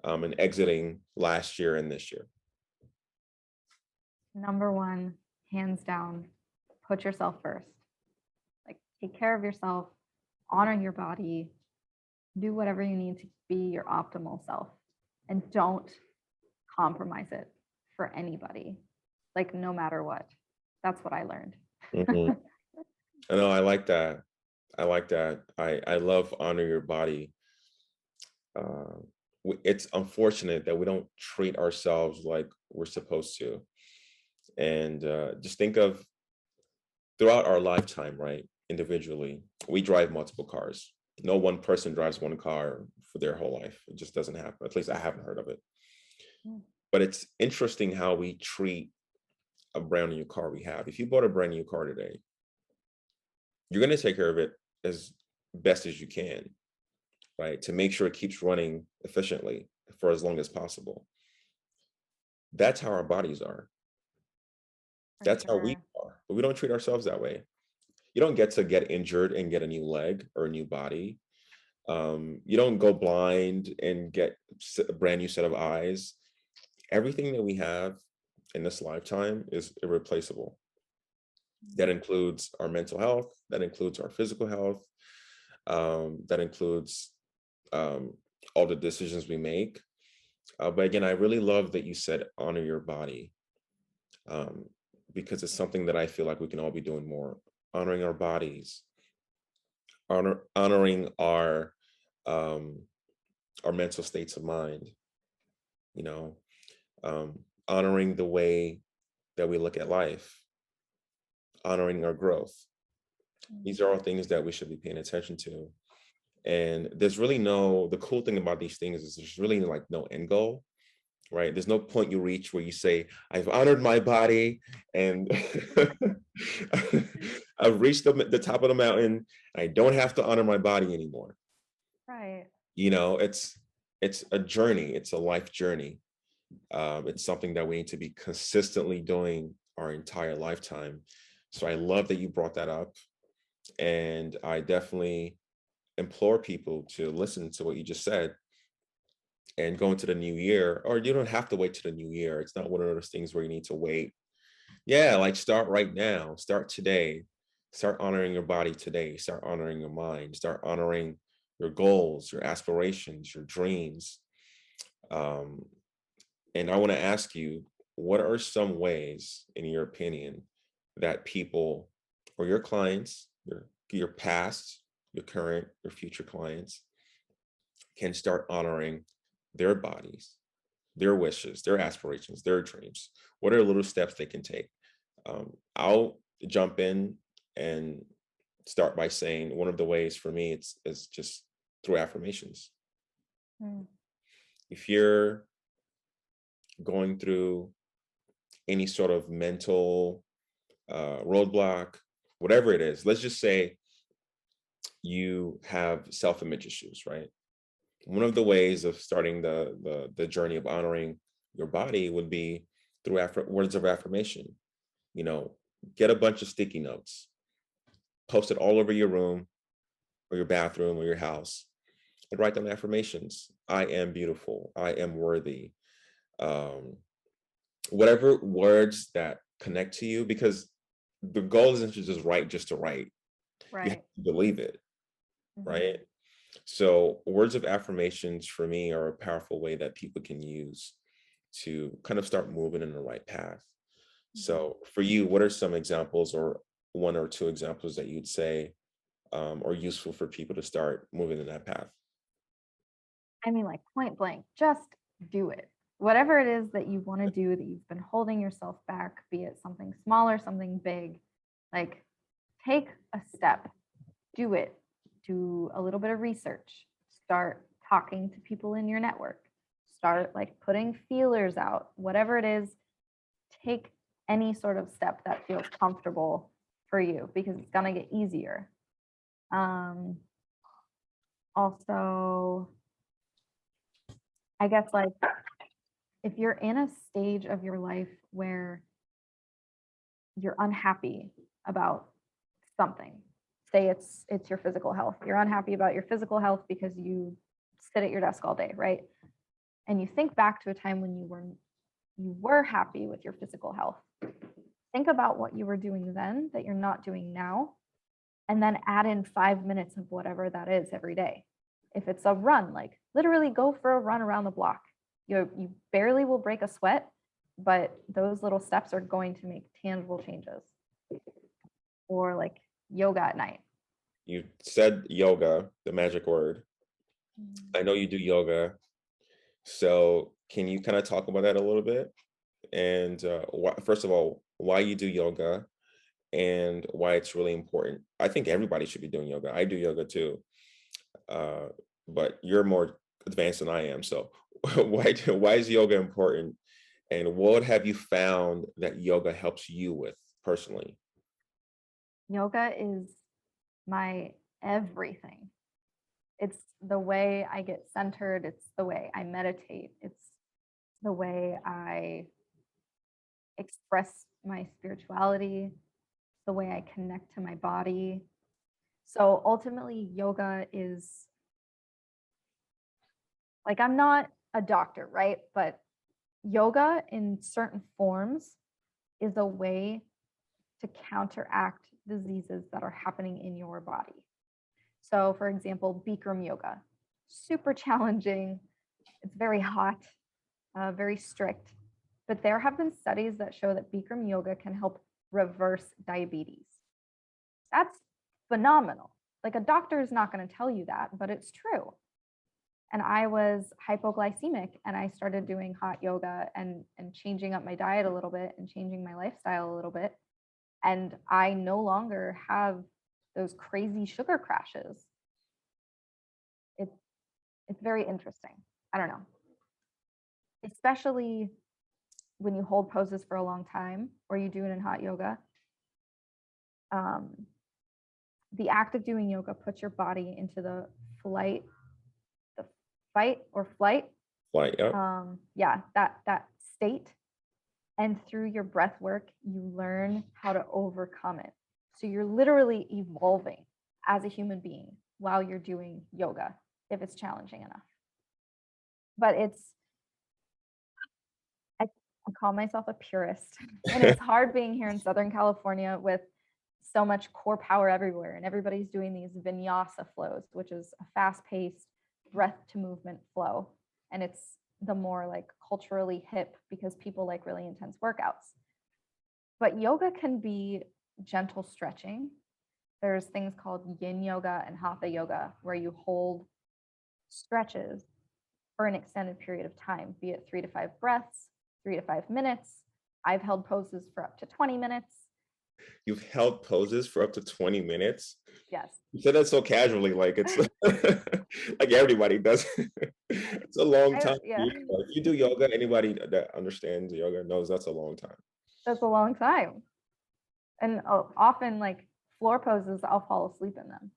and exiting last year and this year? Number one, hands down, put yourself first. Like, take care of yourself, honor your body, do whatever you need to be your optimal self, and don't compromise it for anybody, like, no matter what. That's what I learned. Mhm. I know, I like that. I like that. I love honor your body. Uh, it's unfortunate that we don't treat ourselves like we're supposed to. And just think of throughout our lifetime, right? Individually, we drive multiple cars. No one person drives one car for their whole life. It just doesn't happen. At least I haven't heard of it. Mm. But it's interesting how we treat a brand new car we have. If you bought a brand new car today, you're going to take care of it as best as you can, right? To make sure it keeps running efficiently for as long as possible. That's how our bodies are. For That's how we sure. are. But we don't treat ourselves that way. You don't get to get injured and get a new leg or a new body. You don't go blind and get a brand new set of eyes. Everything that we have in this lifetime is irreplaceable. That includes our mental health, that includes our physical health, that includes um, all the decisions we make. But again, I really love that you said honor your body um, because it's something that I feel like we can all be doing more. Honoring our bodies, honoring um, our mental states of mind, you know, honoring the way that we look at life, honoring our growth. Mm. These are all things that we should be paying attention to. And there's really the cool thing about these things is there's really like no end goal, right? There's no point you reach where you say, I've honored my body and I've reached the top of the mountain. I don't have to honor my body anymore. Right. You know, it's a journey. It's a life journey. It's something that we need to be consistently doing our entire lifetime. So I love that you brought that up. And I definitely implore people to listen to what you just said and go into the new year, or you don't have to wait to the new year. It's not one of those things where you need to wait. Yeah, like start right now, start today, start honoring your body today, start honoring your mind, start honoring your goals, your aspirations, your dreams. Um, and I want to ask you, what are some ways, in your opinion, that people or your clients, your past, your current, your future clients can start honoring their bodies, their wishes, their aspirations, their dreams? What are little steps they can take? I'll jump in and start by saying one of the ways for me is just through affirmations. Mm. If you're going through any sort of mental roadblock, whatever it is, let's just say you have self-image issues, right? One of the ways of starting the journey of honoring your body would be through words of affirmation. You know, get a bunch of sticky notes, post it all over your room or your bathroom or your house, and write down affirmations. I am beautiful. I am worthy. Um, whatever words that connect to you, because the goal isn't to just write just to write. You have Right. to believe it, Hmm. right? So words of affirmations for me are a powerful way that people can use to kind of start moving in the right path. Hmm. So for you, what are some examples or one or two examples that you'd say are useful for people to start moving in that path? I mean, like point blank, just do it. Whatever it is that you want to do that you've been holding yourself back, be it something small or something big, like take a step, do it, do a little bit of research, start talking to people in your network, start like putting feelers out, whatever it is, take any sort of step that feels comfortable for you because it's going to get easier. Um, Also, I guess like if you're in a stage of your life where you're unhappy about something, say it's your physical health, you're unhappy about your physical health because you sit at your desk all day, right? And you think back to a time when you were happy with your physical health. Think about what you were doing then that you're not doing now, and then add in 5 minutes of whatever that is every day. If it's a run, like literally go for a run around the block. You barely will break a sweat, but those little steps are going to make tangible changes. Or like yoga at night. You said yoga, the magic word. I know you do yoga. So can you kind of talk about that a little bit? And first of all, why you do yoga and why it's really important. I think everybody should be doing yoga. I do yoga too, uh, but you're more advanced than I am. So why is yoga important? And what have you found that yoga helps you with personally? Yoga is my everything. It's the way I get centered, it's the way I meditate, it's the way I express my spirituality, the way I connect to my body. So ultimately, yoga is like, I'm not a doctor, right? But yoga in certain forms is a way to counteract diseases that are happening in your body. So, for example, Bikram yoga, super challenging. It's very hot, very strict. But there have been studies that show that Bikram yoga can help reverse diabetes. That's phenomenal. Like a doctor is not going to tell you that, but it's true. And I was hypoglycemic and I started doing hot yoga and changing up my diet a little bit and changing my lifestyle a little bit. And I no longer have those crazy sugar crashes. It's it's very interesting. I don't know. Especially when you hold poses for a long time or you do it in hot yoga. Um, the act of doing yoga puts your body into the fight or flight. Like, yep. Yeah, that state. And through your breath work, you learn how to overcome it. So you're literally evolving as a human being while you're doing yoga, if it's challenging enough. But I call myself a purist. And it's hard being here in Southern California with so much core power everywhere. And everybody's doing these vinyasa flows, which is a fast paced breath to movement flow. And it's the more like culturally hip because people like really intense workouts. But yoga can be gentle stretching. There's things called yin yoga and hatha yoga where you hold stretches for an extended period of time, be it 3 to 5 breaths, 3 to 5 minutes. I've held poses for up to 20 minutes. You've held poses for up to 20 minutes. Yes. You said that so casually, like it's like everybody does. It's a long time. Yeah, If you do yoga, anybody that understands yoga knows that's a long time. that's a long time. And often, like floor poses, I'll fall asleep in them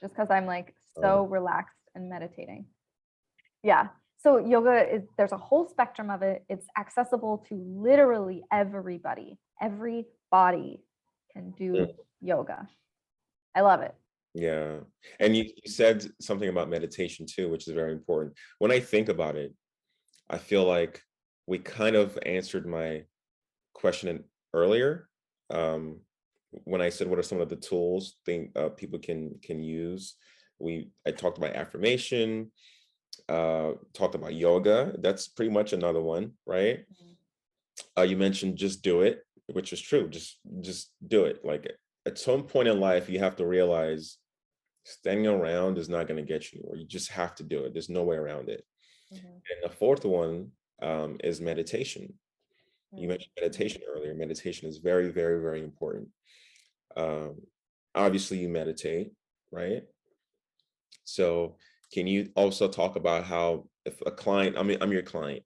just because I'm like Um, so relaxed and meditating. Yeah. So yoga is, there's a whole spectrum of it. It's accessible to literally everybody. Every body can do mm, yoga. I love it. yeah. And you said something about meditation too, which is very important. When I think about it, I feel like we kind of answered my question earlier, um, when I said what are some of the tools people can use. I talked about affirmation, talked about yoga. That's pretty much another one, right? Mhm. You mentioned just do it, which is true. Just do it. Like at some point in life, you have to realize standing around is not going to get you, or you just have to do it. There's no way around it. Mhm. And the fourth one is meditation. You Mhm. mentioned meditation earlier. Meditation is very, very, very important. Um, Obviously, you meditate, right? So, can you also talk about how if a client, I'm your client,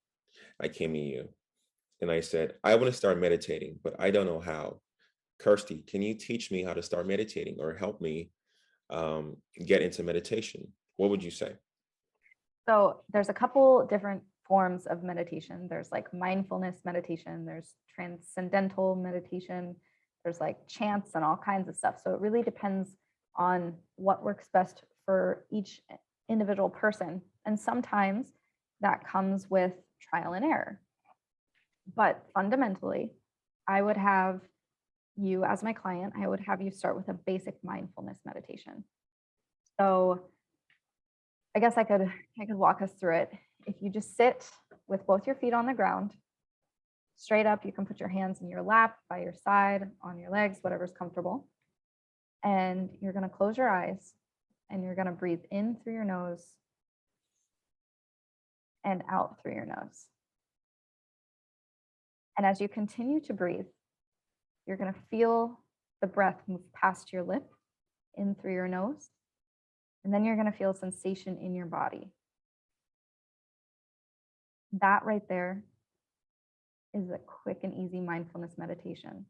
I came to you and I said, I want to start meditating, but I don't know how. Kirstie, can you teach me how to start meditating or help me get into meditation? What would you say? So there's a couple different forms of meditation. There's like mindfulness meditation, there's transcendental meditation, there's like chants and all kinds of stuff. So it really depends on what works best for each individual person. And sometimes that comes with trial and error. But fundamentally, I would have you, as my client, I would have you start with a basic mindfulness meditation. So I guess I could walk us through it. If you just sit with both your feet on the ground, straight up, you can put your hands in your lap, by your side, on your legs, whatever's comfortable. And you're going to close your eyes and you're going to breathe in through your nose and out through your nose. And as you continue to breathe, you're going to feel the breath move past your lip in through your nose. And then you're going to feel a sensation in your body. That right there is a quick and easy mindfulness meditation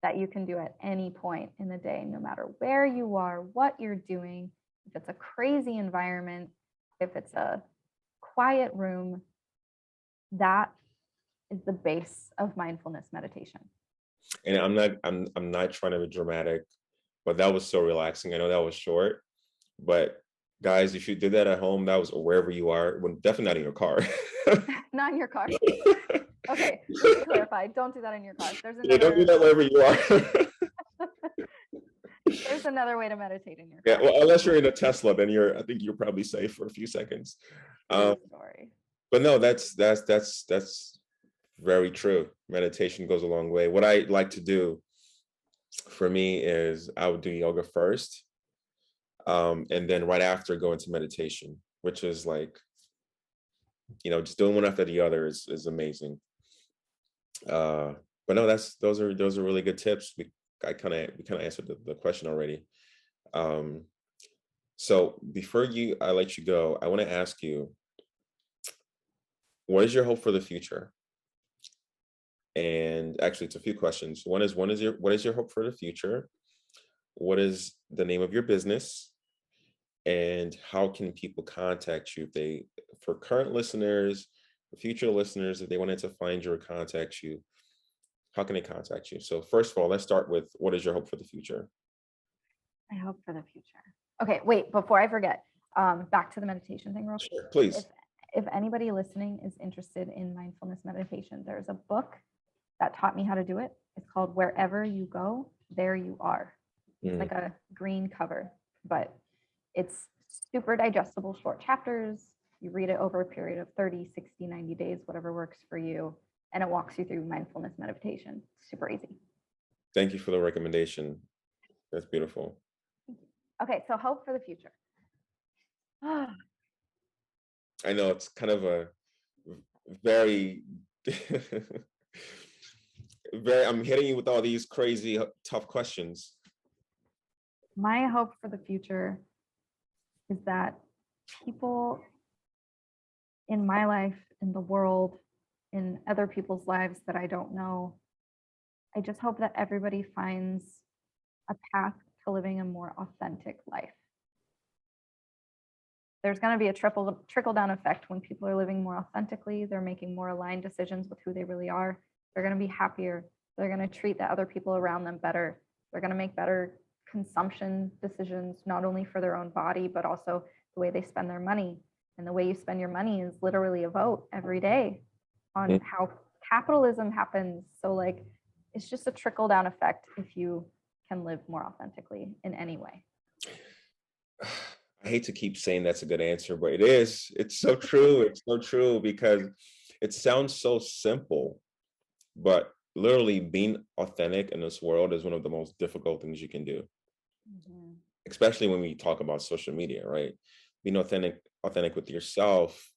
that you can do at any point in the day, no matter where you are, what you're doing, if it's a crazy environment, if it's a quiet room, that is the base of mindfulness meditation. And I'm not trying to be dramatic, but that was so relaxing. I know that was short, but guys, if you did that at home, that was or wherever you are, well, definitely not in your car. Not in your car. Okay, we should clarify. Don't do that in your car. Yeah, don't do that wherever you are. There's another way to meditate in your Yeah, car. well, unless you're in a Tesla, then I think you're probably safe for a few seconds. Um, True story. but no, that's very true. Meditation goes a long way. What I like to do for me is I would do yoga first, and then right after go into meditation, which is like, just doing one after the other is amazing. Uh, but no, those are really good tips. We kind of answered the question already. Um, so before I let you go, I want to ask you, what is your hope for the future? And actually, it's a few questions. What is your hope for the future? What is the name of your business? And how can people contact you for current listeners, for future listeners, if they wanted to find you or contact you, how can they contact you? So first of all, let's start with what is your hope for the future? I hope for the future. Okay, wait, before I forget, back to the meditation thing real quick. Sure, please. If anybody listening is interested in mindfulness meditation, there's a book that taught me how to do it. It's called Wherever You Go, There You Are. It's Mm, like a green cover, but it's super digestible, short chapters. You read it over a period of 30, 60, 90 days, whatever works for you. And it walks you through mindfulness meditation. Super easy. Thank you for the recommendation. That's beautiful. Okay, so hope for the future. I know it's kind of a very I'm hitting you with all these crazy tough questions. My hope for the future is that people in my life, in the world, in other people's lives that I don't know, I just hope that everybody finds a path to living a more authentic life. There's going to be a trickle down effect when people are living more authentically. They're making more aligned decisions with who they really are. They're going to be happier. They're going to treat the other people around them better. They're going to make better consumption decisions, not only for their own body, but also the way they spend their money. And the way you spend your money is literally a vote every day on how capitalism happens. So like, it's just a trickle down effect if you can live more authentically in any way. I hate to keep saying that's a good answer, but it is. It's so true. It's so true because it sounds so simple, but literally being authentic in this world is one of the most difficult things you can do, especially when we talk about social media, right? Being authentic with yourself,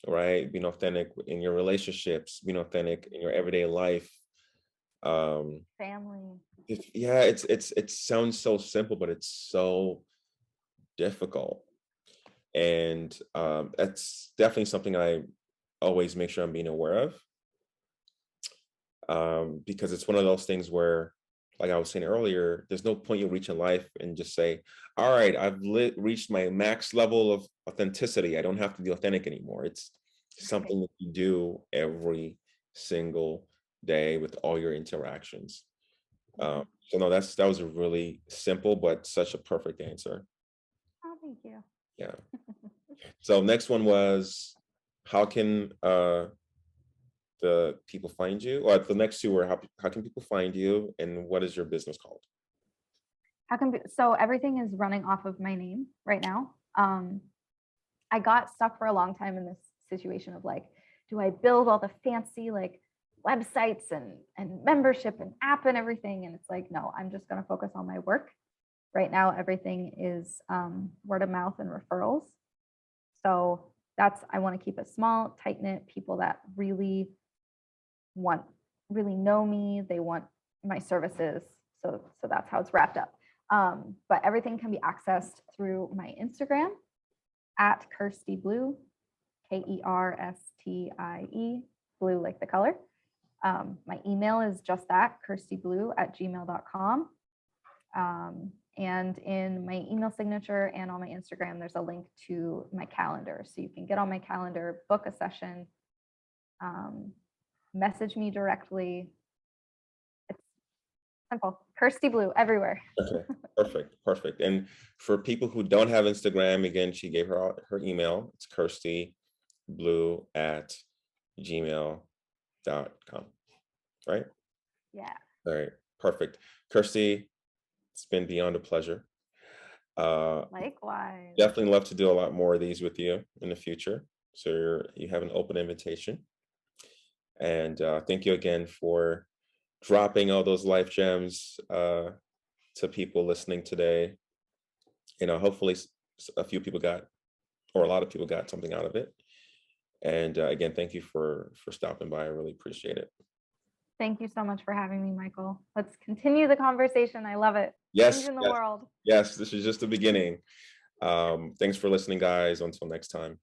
right? Being authentic in your relationships, being authentic in your everyday life. Family. It sounds so simple, but it's so difficult. And that's definitely something I always make sure I'm being aware of, because it's one of those things where, like I was saying earlier, there's no point you reach in life and just say, all right, I've reached my max level of authenticity. I don't have to be authentic anymore. It's something that you do every single day with all your interactions. So no, that was a really simple but such a perfect answer. Oh, thank you. Yeah. So next one was, how can the people find you? Or the next two were, how can people find you, and what is your business called? So everything is running off of my name right now. I got stuck for a long time in this situation of like, do I build all the fancy like websites and membership and app and everything? And it's like, no, I'm just going to focus on my work. Right now, everything is word of mouth and referrals. So I want to keep it small, tight knit, people that really know me. They want my services. So that's how it's wrapped up. But everything can be accessed through my Instagram at Kerstie Blue, Kerstie, blue like the color. My email is just that, KerstieBlue@gmail.com. And in my email signature and on my Instagram, there's a link to my calendar. So you can get on my calendar, book a session, message me directly. It's simple. Kerstie Blue everywhere. Okay, perfect. And for people who don't have Instagram, again, she gave her email. It's KerstieBlue@gmail.com. Right? Yeah. All right, perfect. Kerstie, it's been beyond a pleasure. Likewise. Definitely love to do a lot more of these with you in the future. So you have an open invitation. And thank you again for dropping all those life gems to people listening today. Hopefully a few people or a lot of people got something out of it. And again, thank you for stopping by. I really appreciate it. Thank you so much for having me, Michael. Let's continue the conversation. I love it. Yes. In the world. Yes, this is just the beginning. Thanks for listening, guys. Until next time.